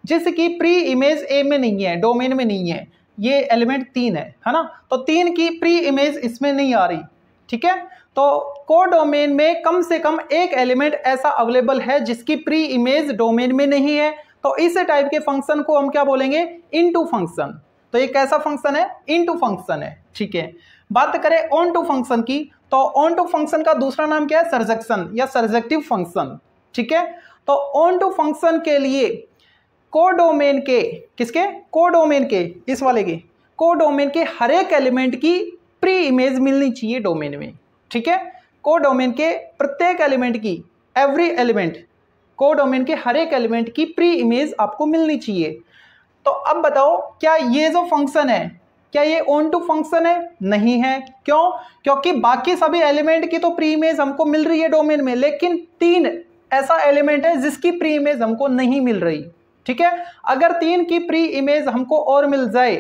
S1: जिसकी प्री इमेज ए में नहीं है, डोमेन में नहीं है, ये एलिमेंट 3 है ना, तो 3 की प्री इमेज इसमें नहीं आ रही, ठीक है। तो कोडोमेन में कम से कम एक एलिमेंट ऐसा अवेलेबल है जिसकी प्री इमेज डोमेन में नहीं है, तो इस टाइप के फंक्शन को हम क्या बोलेंगे, इनटू फंक्शन। तो ये कैसा फंक्शन है, इनटू फंक्शन है, ठीक है। बात करें ऑन टू फंक्शन की, तो ऑन टू फंक्शन का दूसरा नाम क्या है, सरजेक्शन या सरजेक्टिव फंक्शन, ठीक है। तो ऑन टू फंक्शन के लिए कोडोमेन के, किसके, कोडोमेन के, इस वाले के कोडोमेन के हर एक एलिमेंट की प्री इमेज मिलनी चाहिए डोमेन में, ठीक है। कोडोमेन के प्रत्येक एलिमेंट की, एवरी एलिमेंट, कोडोमेन के हर एक एलिमेंट की प्री इमेज आपको मिलनी चाहिए। तो अब बताओ क्या ये जो फंक्शन है क्या ये ऑन टू फंक्शन है, नहीं है, क्यों, क्योंकि बाकी सभी एलिमेंट की तो प्री इमेज हमको मिल रही है डोमेन में, लेकिन 3 ऐसा एलिमेंट है जिसकी प्री इमेज हमको नहीं मिल रही, ठीक है। अगर 3 की प्री इमेज हमको और मिल जाए,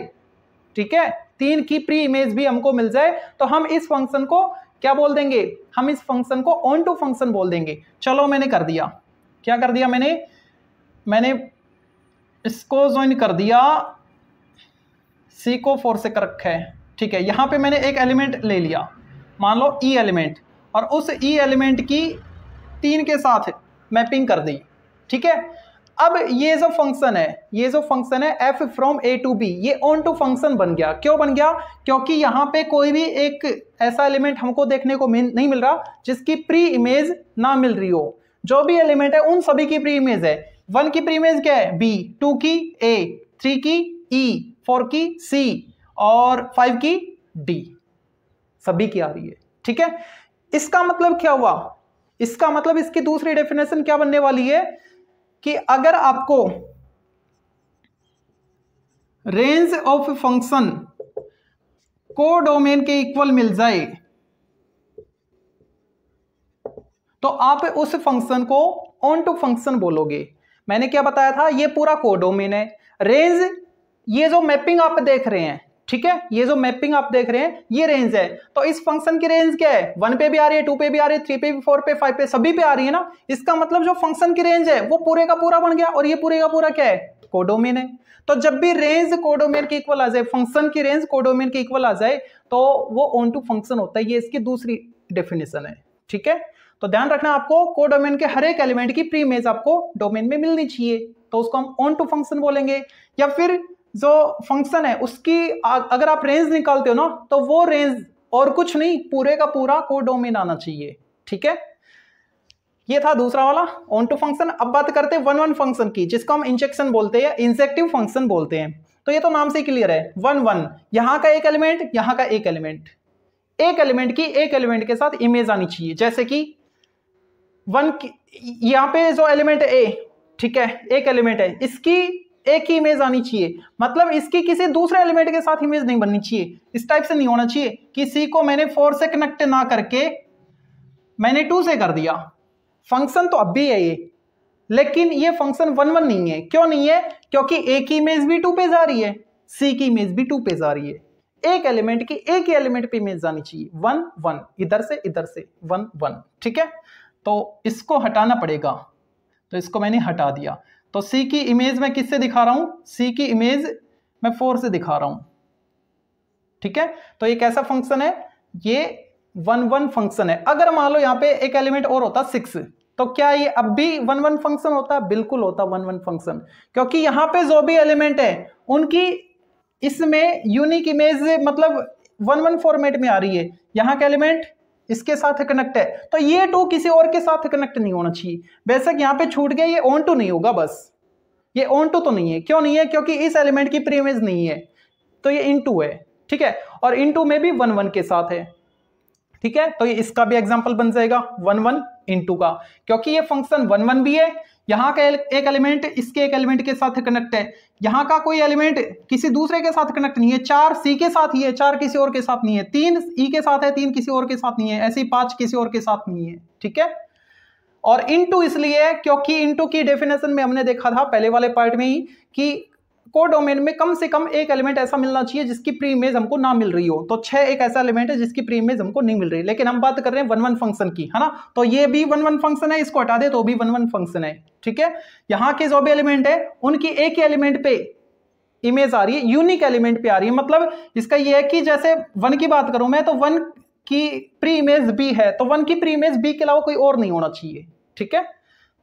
S1: ठीक है, 3 की प्री इमेज भी हमको मिल जाए, तो हम इस फंक्शन को क्या बोल देंगे, हम इस फंक्शन को ऑन टू फंक्शन बोल देंगे। चलो मैंने कर दिया, क्या कर दिया मैंने इसको ज्वाइन कर दिया, सी को 4 से कर रखा है, ठीक है। यहां पे मैंने एक एलिमेंट ले लिया, मान लो ई एलिमेंट, और उस ई एलिमेंट की 3 के साथ मैपिंग कर दी, ठीक है। अब ये जो फंक्शन है f from A to B, ये ऑन टू फंक्शन बन गया। क्यों बन गया, क्योंकि यहां पे कोई भी एक ऐसा एलिमेंट हमको देखने को नहीं मिल रहा जिसकी प्री इमेज ना मिल रही हो। जो भी एलिमेंट है उन सभी की प्री इमेज है। 1 की प्री इमेज क्या है, बी, 2 की ए, 3 की ई, 4 की सी और 5 की डी, सभी की आ रही है, ठीक है। इसका मतलब क्या हुआ, इसका मतलब इसकी दूसरी डेफिनेशन क्या बनने वाली है कि अगर आपको रेंज ऑफ फंक्शन कोडोमेन के इक्वल मिल जाए तो आप उस फंक्शन को ऑन टू फंक्शन बोलोगे। मैंने क्या बताया था, ये पूरा कोडोमेन है। रेंज, ये जो मैपिंग आप देख रहे हैं, ठीक है, ये जो मैपिंग आप देख रहे हैं ये रेंज है। तो इस फंक्शन की रेंज क्या है, 1 पे भी आ रही है, 2 पे भी आ रही है, 3 पे भी, 4 पे, 5 पे, सभी पे आ रही है ना। इसका मतलब जो फंक्शन की रेंज है वो पूरे का पूरा बन गया, और ये पूरे का पूरा क्या है, कोडोमेन है। तो जब भी रेंज कोडोमेन के इक्वल आ जाए, फंक्शन की रेंज कोडोमेन के इक्वल आ जाए तो वो ऑन टू फंक्शन होता है। ये इसकी दूसरी डेफिनेशन है, ठीक है। तो ध्यान रखना आपको, कोडोमेन के हर एक एलिमेंट की प्री इमेज आपको डोमेन में मिलनी चाहिए, तो उसको हम ऑन टू फंक्शन बोलेंगे। या फिर जो फंक्शन है उसकी अगर आप रेंज निकालते हो ना, तो वो रेंज और कुछ नहीं, पूरे का पूरा कोडोमेन आना चाहिए, ठीक है। ये था दूसरा वाला ऑन टू फंक्शन। अब बात करते हैं वन वन फंक्शन की, जिसको हम इंजेक्शन बोलते हैं, इंजेक्टिव फंक्शन बोलते हैं। तो ये तो नाम से क्लियर है, वन वन, यहां का एक एलिमेंट, यहां का एक एलिमेंट, एक एलिमेंट की एक एलिमेंट के साथ इमेज आनी चाहिए। जैसे कि वन, यहां पे जो एलिमेंट ए, ठीक है, एक एलिमेंट है, इसकी एक ही इमेज आनी चाहिए, मतलब इसकी किसी दूसरे एलिमेंट के साथ इमेज नहीं बननी चाहिए। इस टाइप से नहीं होना चाहिए कि सी को मैंने 4 से कनेक्ट ना करके मैंने 2 से कर दिया। फंक्शन तो अब भी है ये, लेकिन ये फंक्शन वन वन नहीं है। क्यों नहीं है? क्योंकि ए की इमेज भी 2 पे जा रही है, सी की इमेज भी 2 पे जा रही है। एक एलिमेंट की एक ही एलिमेंट पे इमेज जानी चाहिए, वन वन, इधर से वन वन, ठीक है। तो इसको हटाना पड़ेगा, तो इसको मैंने हटा दिया। तो सी की इमेज मैं किससे दिखा रहा हूं? सी की इमेज मैं 4 से दिखा रहा हूं, ठीक है। तो ये कैसा फंक्शन है? ये वन वन फंक्शन है। अगर मान लो यहाँ पे एक एलिमेंट और होता 6, तो क्या ये अब भी वन वन फंक्शन होता? बिल्कुल होता वन वन फंक्शन, क्योंकि यहाँ पे जो भी एलिमेंट है उनकी इसमें यूनिक इमेज मतलब वन वन फॉर्मेट में आ रही है। यहाँ का एलिमेंट इसके साथ कनेक्ट है, तो ये 2 किसी और के साथ कनेक्ट नहीं होना चाहिए। बेशक यहाँ पे छूट गया, ये ऑन टू नहीं होगा, बस ये ऑन टू तो नहीं है। क्यों नहीं है? क्योंकि इस एलिमेंट की प्री इमेज नहीं है, तो ये इनटू है, ठीक है। और इनटू में भी वन वन के साथ है, ठीक है। तो ये इसका भी एग्जांपल बन जाएगा वन वन इनटू का, क्योंकि ये फंक्शन वन वन भी है। यहाँ का एक एलिमेंट इसके एक एलिमेंट के साथ कनेक्ट है, यहाँ का कोई एलिमेंट किसी दूसरे के साथ कनेक्ट नहीं है। 4 सी के साथ ही है, 4 किसी और के साथ नहीं है। 3 ई के साथ है, 3 किसी और के साथ नहीं है। ऐसे ही 5 किसी और के साथ नहीं है, ठीक है। और इनटू इसलिए क्योंकि इनटू की डेफिनेशन में हमने देखा था पहले वाले पार्ट में ही कि कोडोमेन में कम से कम एक एलिमेंट ऐसा मिलना चाहिए जिसकी प्री इमेज हमको ना मिल रही हो। तो 6 एक ऐसा एलिमेंट है जिसकी प्री इमेज हमको नहीं मिल रही, लेकिन हम बात कर रहे हैं वन वन फंक्शन की, है ना। तो ये भी वन वन फंक्शन है, इसको हटा दे तो भी वन वन फंक्शन है, ठीक है। यहाँ के जो भी एलिमेंट है उनकी एक ही एलिमेंट पे इमेज आ रही है, यूनिक एलिमेंट पे आ रही है। मतलब इसका ये है कि जैसे वन की बात करूं मैं, तो वन की प्री इमेज बी है, तो वन की प्री इमेज बी के अलावा कोई और नहीं होना चाहिए, ठीक है।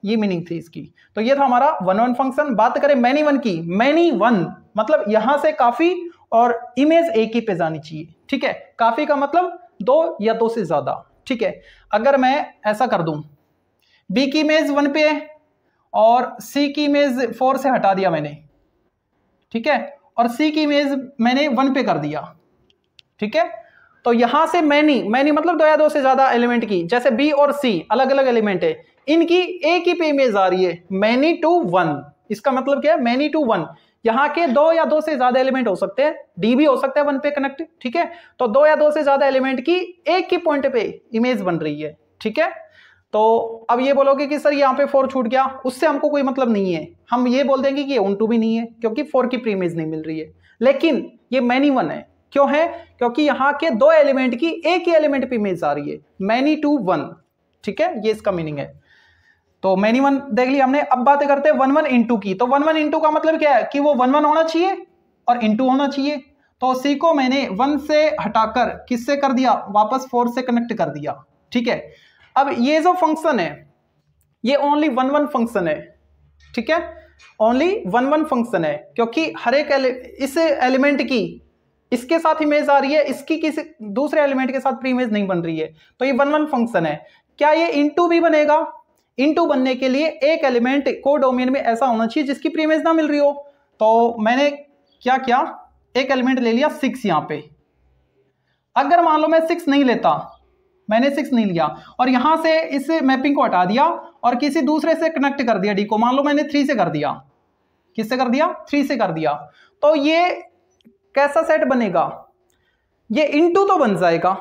S1: ये मीनिंग थी इसकी। तो ये था हमारा वन वन फंक्शन। बात करें मैनी वन की, मैनी वन मतलब यहां से काफी और इमेज एक ही पे जानी चाहिए, ठीक है। काफी का मतलब 2 या 2 से ज्यादा, ठीक है। अगर मैं ऐसा कर दूं, बी की इमेज 1 पे है और सी की इमेज 4 से हटा दिया मैंने, ठीक है, और सी की इमेज मैंने 1 पे कर दिया, ठीक है। तो यहां से मैनी मतलब 2 या 2 से ज्यादा एलिमेंट की, जैसे बी और सी अलग अलग एलिमेंट है, इनकी एक ही पे इमेज आ रही है, मैनी टू वन। इसका मतलब क्या है? Many to one. यहाँ के 2 या 2 से ज्यादा एलिमेंट हो सकते हैं, डी भी हो सकता है 1 पे कनेक्ट, ठीक है। तो 2 या 2 से ज्यादा एलिमेंट की एक ही पॉइंट पे इमेज बन रही है, ठीक है। तो अब ये बोलोगे कि सर यहाँ पे 4 छूट गया, उससे हमको कोई मतलब नहीं है। हम ये बोल देंगे कि ये ऑन टू भी नहीं है, क्योंकि 4 की प्री इमेज नहीं मिल रही है। लेकिन ये मैनी वन है, क्यों है? क्योंकि यहाँ के 2 एलिमेंट की एक ही एलिमेंट पे इमेज आ रही है, मैनी टू वन, ठीक है। ये इसका मीनिंग है। तो मैनी वन देख लिया हमने। अब बात करते हैं वन वन इंटू की। तो वन वन इंटू का मतलब क्या है? कि वो वन वन होना चाहिए और इंटू होना चाहिए। तो सी को मैंने 1 से हटाकर किससे कर दिया? वापस 4 से कनेक्ट कर दिया, ठीक है। अब ये जो फंक्शन है ये ओनली वन वन फंक्शन है, ठीक है, ओनली वन वन फंक्शन है, क्योंकि हर एक इस एलिमेंट की इसके साथ इमेज आ रही है, इसकी किसी दूसरे एलिमेंट के साथ प्री इमेज नहीं बन रही है। तो ये वन वन फंक्शन है। क्या ये इंटू भी बनेगा? इंटू बनने के लिए एक एलिमेंट कोडोमेन में ऐसा होना चाहिए जिसकी प्री इमेज ना मिल रही हो। तो मैंने क्या किया, एक एलिमेंट ले लिया 6 यहां पे। अगर मान लो मैं 6 नहीं लेता, मैंने 6 नहीं लिया और यहां से इस मैपिंग को हटा दिया और किसी दूसरे से कनेक्ट कर दिया डी को, मान लो मैंने 3 से कर दिया। किससे कर दिया? 3 से कर दिया। तो ये कैसा सेट बनेगा? ये इंटू तो बन जाएगा,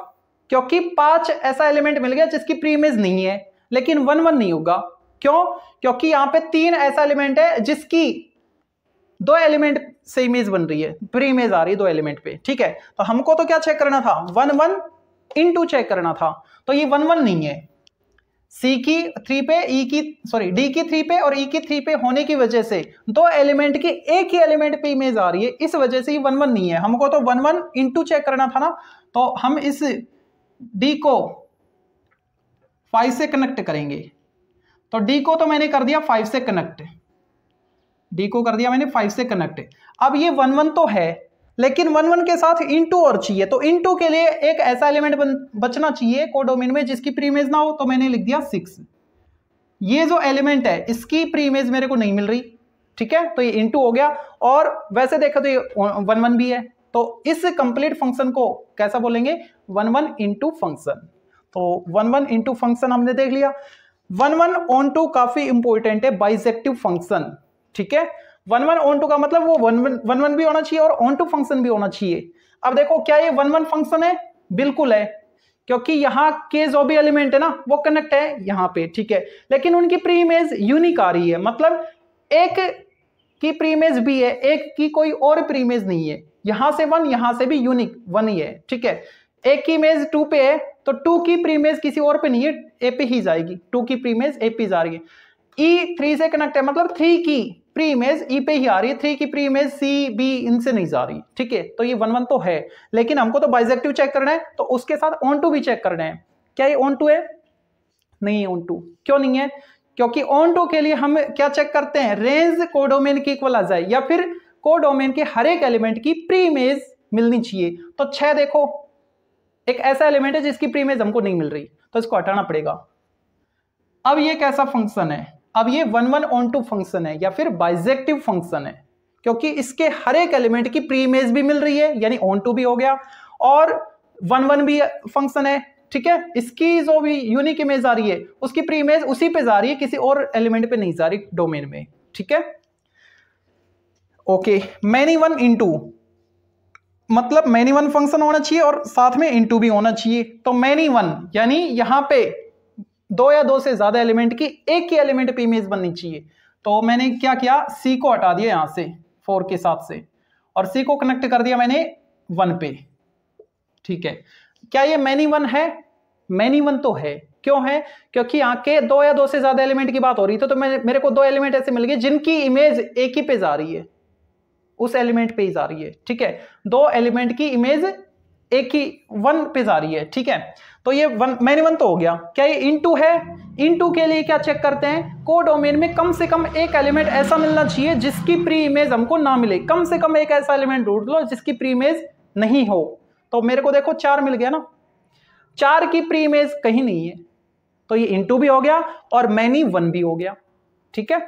S1: क्योंकि 5 ऐसा एलिमेंट मिल गया जिसकी प्री इमेज नहीं है, लेकिन 1 1 नहीं होगा। क्यों? क्योंकि यहां पे 3 ऐसा एलिमेंट है जिसकी 2 एलिमेंट से इमेज बन रही है, प्री इमेज आ रही है 2 एलिमेंट पे, ठीक है। तो हमको तो क्या चेक करना था? 1 1 इंटू चेक करना था। तो ये 1 1 नहीं है, सी की 3 पे ई की सॉरी डी की 3 पे और ई की 3 पे होने की वजह से दो एलिमेंट की एक ही एलिमेंट पे इमेज आ रही है, इस वजह से ये 1 1 नहीं है। हमको तो 1 1 इंटू चेक करना था ना, तो हम इस डी को 5 से कनेक्ट करेंगे। तो डी को तो मैंने कर दिया 5 से कनेक्ट, डी को कर दिया मैंने 5 से कनेक्ट। अब ये 1 1 तो है, लेकिन 1 1 के साथ इनटू और चाहिए, तो इनटू के लिए एक ऐसा एलिमेंट बचना चाहिए कोडोमेन में जिसकी प्रीइमेज ना हो, तो मैंने लिख दिया 6। ये जो एलिमेंट है इसकी प्रीइमेज मेरे को नहीं मिल रही, ठीक है, तो ये इनटू हो गया। और वैसे देखा तो ये 1 1 भी है, तो इस कंप्लीट फंक्शन को कैसा बोलेंगे, 1 1 इंटू फंक्शन। तो 1 1 इंटू फंक्शन हमने देख लिया। 1 1 ऑन टू काफी इंपॉर्टेंट है, बाइजेक्टिव फंक्शन, ठीक है। 1 1 ऑन टू का मतलब वो 1 1 भी होना चाहिए और ऑन टू फंक्शन भी होना चाहिए। अब देखो क्या ये 1 1 फंक्शन है, बिल्कुल है, क्योंकि यहाँ के जो भी एलिमेंट है ना वो कनेक्ट है यहाँ पे, ठीक है, लेकिन उनकी प्री इमेज यूनिक आ रही है, मतलब एक की प्री इमेज भी है, एक की कोई और प्री इमेज नहीं है। यहां से 1, यहां से भी यूनिक 1 ही है, ठीक है। एक की इमेज 2 पे है, तो 2 की प्री इमेज किसी और पे नहीं है, ए पे ही जाएगी, 2 की प्री इमेज ए पे जा रही है। ई 3 से कनेक्ट है, मतलब 3 की प्री इमेज ई पे ही आ रही है, 3 की प्री इमेज सी बी इनसे नहीं जा रही, ठीक है। तो ये 1 1 तो है, लेकिन हमको तो बाइजेक्टिव चेक करना है, तो उसके साथ ऑन टू भी चेक करना है। क्या ये ऑन टू है? नहीं है ऑन टू। क्यों नहीं है? क्योंकि ऑन टू के लिए हम क्या चेक करते हैं, रेंज कोडोमेन की इक्वल आ जाए या फिर कोडोमेन के हर एक एलिमेंट की प्री इमेज मिलनी चाहिए। तो 6 देखो, एक ऐसा एलिमेंट है जिसकी प्री इमेज हमको नहीं मिल रही, तो इसको हटाना पड़ेगा। अब ये कैसा फंक्शन है? अब ये 1 1 ऑन टू फंक्शन है या फिर बाइजेक्टिव फंक्शन है, क्योंकि इसके हर एक एलिमेंट की प्री इमेज भी मिल रही है, यानी ऑन टू भी हो गया, और 1 1 भी फंक्शन है, ठीक है। इसकी जो भी यूनिक इमेज आ रही है उसकी प्री इमेज उसी पे जा रही है, किसी और एलिमेंट पे नहीं जा रही डोमेन में, ठीक है। ओके, मैनी 1 इंटू मतलब मैनी 1 फंक्शन होना चाहिए और साथ में इंटू भी होना चाहिए। तो मैनी 1 यानी यहां पे 2 या 2 से ज्यादा एलिमेंट की एक ही एलिमेंट पे इमेज बननी चाहिए। तो मैंने क्या किया, सी को हटा दिया यहां से 4 के साथ से, और सी को कनेक्ट कर दिया मैंने 1 पे, ठीक है। क्या ये मैनी 1 है? मैनी 1 तो है। क्यों है? क्योंकि यहाँ के 2 या 2 से ज्यादा एलिमेंट की बात हो रही थी, तो मेरे को 2 एलिमेंट ऐसे मिल गए जिनकी इमेज एक ही पे जा रही है, उस एलिमेंट पे ही जा रही है, ठीक है। 2 एलिमेंट की इमेज एक ही 1 पे जा रही है, ठीक है। तो ये मैनी 1 तो हो गया। क्या ये इनटू है? इनटू के लिए क्या चेक करते हैं, कोडोमेन में कम से कम एक एलिमेंट ऐसा मिलना चाहिए जिसकी प्री इमेज हमको ना मिले। कम से कम एक ऐसा एलिमेंट ढूंढ लो जिसकी प्री इमेज नहीं हो। तो मेरे को देखो 4 मिल गया ना, 4 की प्री इमेज कहीं नहीं है, तो ये इनटू भी हो गया और मैनी 1 भी हो गया, ठीक है।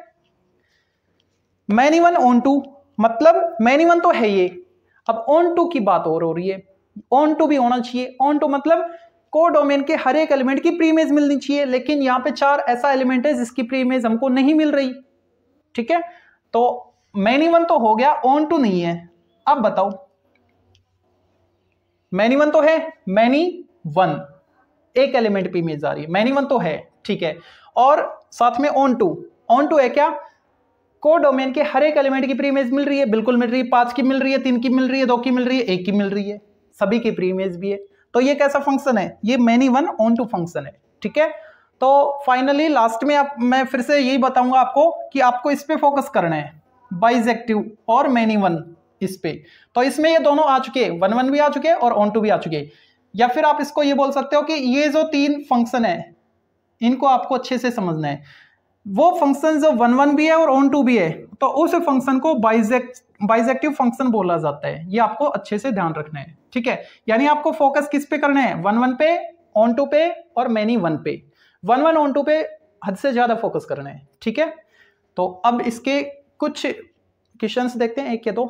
S1: मैनी 1 ऑन टू मतलब मैनी 1 तो है ये, अब ऑन टू की बात और हो रही है, ऑन टू भी होना चाहिए। ऑन टू मतलब कोडोमेन के हर एक एलिमेंट की प्री इमेज मिलनी चाहिए, लेकिन यहां पे 4 ऐसा एलिमेंट है जिसकी प्री इमेज हमको नहीं मिल रही, ठीक है। तो मैनी 1 तो हो गया, ऑन टू नहीं है। अब बताओ, मैनी 1 तो है, मैनी 1 एक एलिमेंट पे इमेज आ रही है, मैनी 1 तो है, ठीक है। और साथ में ऑन टू है क्या, कोडोमेन के हर एक एलिमेंट की प्री इमेज मिल रही है, बिल्कुल मिल रही है, 5 की मिल रही है, 3 की मिल रही है, 2 की मिल रही है, 1 की मिल रही है, सभी की प्री इमेज भी है। तो ये कैसा फंक्शन है? ये मैनी 1 ऑन टू फंक्शन है, ठीक है। तो फाइनली लास्ट में मैं फिर से यही बताऊंगा आपको कि आपको इस पे फोकस करना है, बाइजेक्टिव और मैनी 1 इस पे। तो इसमें ये दोनों आ चुके हैं, 1 1 भी आ चुके हैं और ऑन टू भी आ चुके हैं। या फिर आप इसको ये बोल सकते हो कि ये जो 3 फंक्शन है इनको आपको अच्छे से समझना है। वो फंक्शन जो 1 1 भी है और ऑन टू भी है, तो उस फंक्शन को बाइजेक्टिव फंक्शन बोला जाता है। ये आपको अच्छे से ध्यान रखना है, ठीक है। यानी आपको फोकस किस पे करना है, 1 1 पे, ऑन टू पे और मैनी 1 पे। 1 1 ऑन टू पे हद से ज्यादा फोकस करना है, ठीक है। तो अब इसके कुछ क्वेश्चंस देखते हैं, 1 या 2।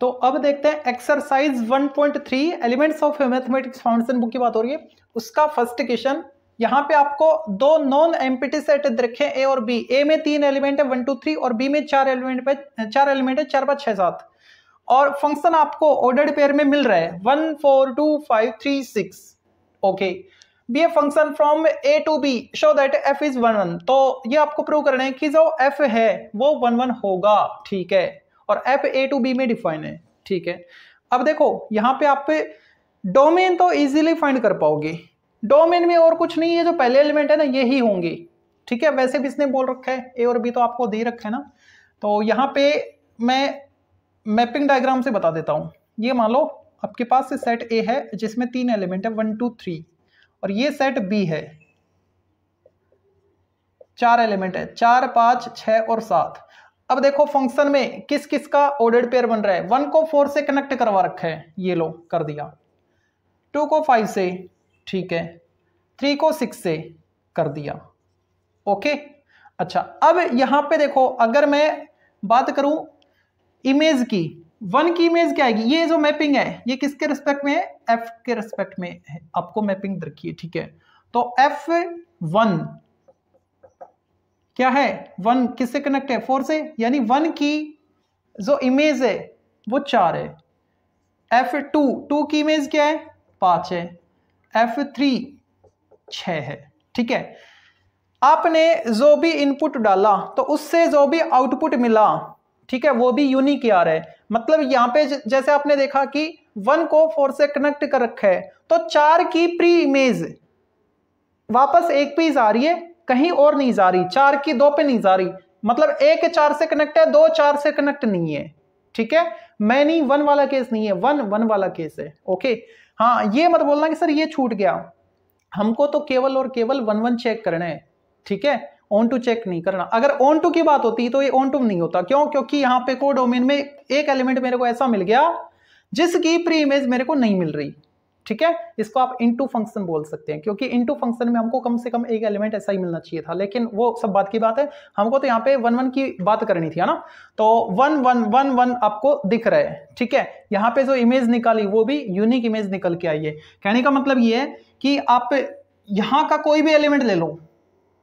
S1: तो अब देखते हैं exercise 1.3 elements of mathematics foundation book की बात हो रही है, उसका फर्स्ट क्वेश्चन। यहां पे आपको 2 नॉन एम्प्टी सेट रखे ए और बी। ए में 3 एलिमेंट है 1 2 3 और बी में 4 एलिमेंट है 4 5 6 7, और फंक्शन आपको ऑर्डर्ड पेयर में मिल रहा है 1 4 2 5 3 6। Okay, be a function from A to B show that f is 1 1। तो ये आपको प्रूव करना है कि जो एफ है वो 1 1 होगा, ठीक है, और एफ ए टू बी में डिफाइन है, ठीक है। अब देखो यहाँ पे आप डोमेन तो इजीली फाइंड कर पाओगे, डोमेन में और कुछ नहीं है, जो पहले एलिमेंट है ना यही होंगे, ठीक है। वैसे भी इसने बोल रखा है ए और बी तो आपको दे रखा है ना, तो यहाँ पे मैं मैपिंग डायग्राम से बता देता हूं। ये मान लो आपके पास सेट ए है जिसमें 3 एलिमेंट है 1 2 3, और ये सेट बी है 4 एलिमेंट है 4 5 6 और 7। अब देखो फंक्शन में किस किस का ऑर्डर्ड पेयर बन रहा है। 1 को 4 से कनेक्ट करवा रखा है, ये लो कर दिया। 2 को 5 से, ठीक है। 3 को 6 से कर दिया, ओके। अच्छा अब यहां पे देखो, अगर मैं बात करूं इमेज की, 1 की इमेज क्या आएगी, ये जो मैपिंग है ये किसके रिस्पेक्ट में है, f के रिस्पेक्ट में है, आपको मैपिंग रखिए, ठीक है। तो f1 क्या है, 1 किससे कनेक्ट है, 4 से, यानी 1 की जो इमेज है वो 4 है। f2 2 की इमेज क्या है, 5 है। f3 6 है, ठीक है। आपने जो भी इनपुट डाला तो उससे जो भी आउटपुट मिला, ठीक है, वो भी यूनिक आ रहा है। मतलब यहां पे जैसे आपने देखा कि 1 को 4 से कनेक्ट कर रखा है, तो 4 की प्री इमेज वापस 1 पे जा रही है, कहीं और नहीं जा रही, 4 की 2 पे नहीं जा रही। मतलब 1 4 से कनेक्ट है, 2 4 से कनेक्ट नहीं है, ठीक है। मैनी 1 वाला केस नहीं है, 1 1 वाला केस है, ओके। हाँ ये मत बोलना कि सर ये छूट गया, हमको तो केवल और केवल 1 1 चेक करना है, ठीक है, ऑन टू चेक नहीं करना। अगर ऑन टू की बात होती तो ये ऑन टू नहीं होता, क्यों, क्योंकि यहाँ पे कोडोमेन में एक एलिमेंट मेरे को ऐसा मिल गया जिसकी प्री इमेज मेरे को नहीं मिल रही, ठीक है। इसको आप इनटू फंक्शन बोल सकते हैं, क्योंकि इनटू फंक्शन में हमको कम से कम एक एलिमेंट ऐसा ही मिलना चाहिए था, लेकिन वो सब बात की बात है। हमको तो यहाँ पे 1 1 की बात करनी थी, है ना। तो 1 1 1 1 आपको दिख रहा है, ठीक है। यहाँ पे जो इमेज निकाली वो भी यूनिक इमेज निकल के आई है। कहने का मतलब ये है कि आप यहाँ का कोई भी एलिमेंट ले लो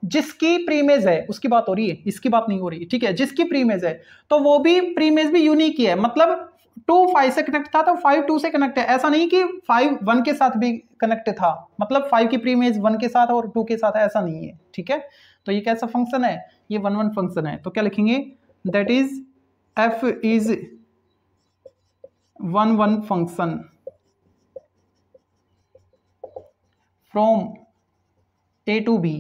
S1: जिसकी प्रीमेज है, उसकी बात हो रही है, इसकी बात नहीं हो रही है, ठीक है। जिसकी प्रीमेज है तो वो भी प्रीमेज भी यूनिक ही है। मतलब 2 5 से कनेक्ट था तो 5 2 से कनेक्ट है, ऐसा नहीं कि 5 1 के साथ भी कनेक्ट था, मतलब 5 की प्रीमेज 1 के साथ और 2 के साथ है, ऐसा नहीं है, ठीक है। तो ये कैसा फंक्शन है, ये 1 1 फंक्शन है। तो क्या लिखेंगे, that is f is 1 1 function from a to b,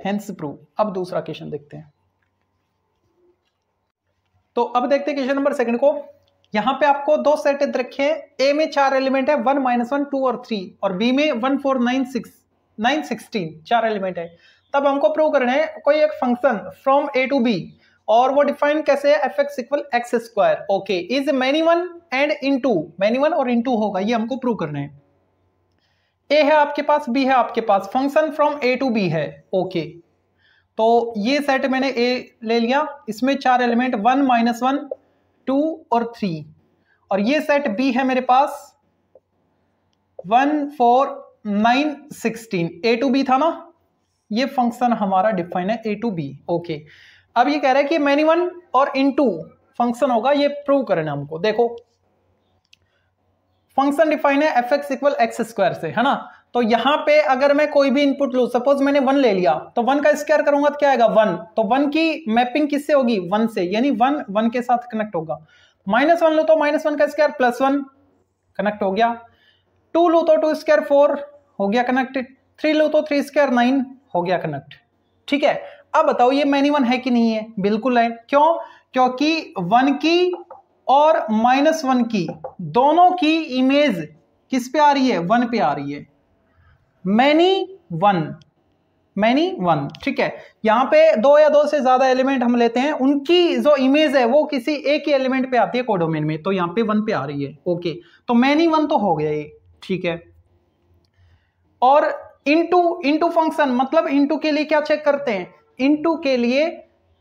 S1: hence prove. अब दूसरा क्वेश्चन देखते हैं। तो अब देखते हैं क्वेश्चन नंबर 2 को। यहां पे आपको 2 सेट रखे हैं, ए में 4 एलिमेंट है 1 -1 2 और 3, और बी में 1 4 9 6 9 16 4 एलिमेंट है। तब हमको प्रूव करना है कोई एक function from A to B, और वो डिफाइन कैसे है, fx equal x square, okay, is many one and into, many one और इनटू होगा, ये हमको प्रूव करना है। ए है आपके पास, बी है आपके पास, function from A to B है, ओके। तो ये सेट मैंने ए ले लिया, इसमें 4 एलिमेंट 1 -1 2 और 3, और ये सेट बी है मेरे पास 1 4 9 16, ए टू बी था ना, ये फंक्शन हमारा डिफाइन है ए टू बी, ओके। अब ये कह रहा है कि मैनी वन और इनटू फंक्शन होगा, ये प्रूव करना हमको। देखो फंक्शन डिफाइन है fx इक्वल एक्स स्क्वायर से, है ना। तो यहां पे अगर मैं कोई भी इनपुट लूं, सपोज मैंने 1 ले लिया, तो 1 का स्क्वायर करूंगा तो क्या आएगा 1, तो 1 की मैपिंग किससे होगी, 1 से, यानी 1 1 के साथ कनेक्ट होगा। -1 लो तो -1 का स्क्वायर +1 कनेक्ट हो गया। 2 लो तो 2 स्क्वायर 4 हो गया कनेक्ट। 3 लो तो 3 स्क्वायर 9 हो गया कनेक्ट, ठीक है। अब बताओ ये मैनी वन है कि नहीं है, बिल्कुल है। क्यों, क्योंकि 1 की और -1 की दोनों की इमेज किस पे आ रही है, 1 पे आ रही है, मैनी वन, ठीक है। यहां पे 2 या 2 से ज्यादा एलिमेंट हम लेते हैं, उनकी जो इमेज है वो किसी एक ही एलिमेंट पे आती है कोडोमेन में, तो यहां पे 1 पे आ रही है, ओके। तो मैनी वन तो हो गया ये, ठीक है। और इनटू फंक्शन, मतलब इनटू के लिए क्या चेक करते हैं, इनटू के लिए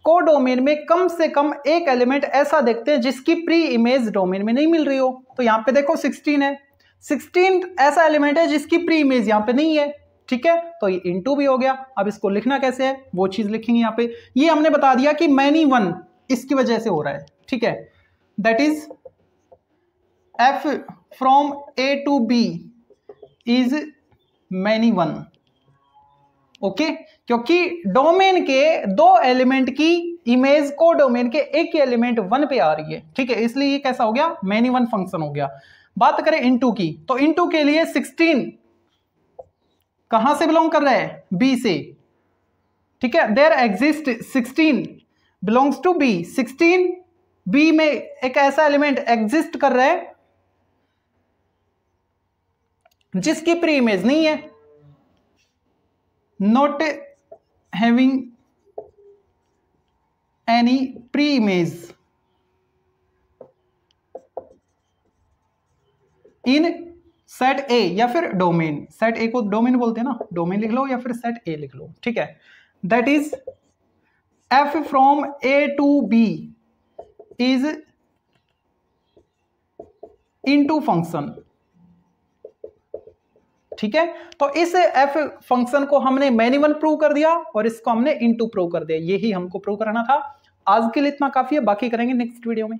S1: कोडोमेन में कम से कम एक एलिमेंट ऐसा देखते हैं जिसकी प्री इमेज डोमेन में नहीं मिल रही हो। तो यहां पे देखो 16 है, 16 ऐसा एलिमेंट है जिसकी प्री इमेज यहां पे नहीं है, ठीक है। तो ये इनटू भी हो गया। अब इसको लिखना कैसे है, वो चीज लिखेंगे यहां पे। ये हमने बता दिया कि मैनी वन इसकी वजह से हो रहा है, ठीक है। That is f from a to b is many one, okay. क्योंकि डोमेन के 2 एलिमेंट की इमेज को डोमेन के एक ही एलिमेंट 1 पे आ रही है, ठीक है, इसलिए ये कैसा हो गया, मैनी वन फंक्शन हो गया। बात करें इनटू की, तो इनटू के लिए 16 कहां से बिलोंग कर रहा है? बी से, ठीक है। There exist 16 belongs to B. 16 B में एक ऐसा एलिमेंट एग्जिस्ट कर रहा है जिसकी प्री इमेज नहीं है, not having any pre image in set ए, या फिर डोमेन। सेट ए को डोमेन बोलते हैं ना, डोमेन लिख लो या फिर सेट ए लिख लो, ठीक है। That is f from A to B is into function, ठीक है। तो इस एफ फंक्शन को हमने मैन्युअल प्रूव कर दिया और इसको हमने इनटू प्रूव कर दिया, यही हमको प्रूव कराना था। आज के लिए इतना काफी है, बाकी करेंगे नेक्स्ट वीडियो में।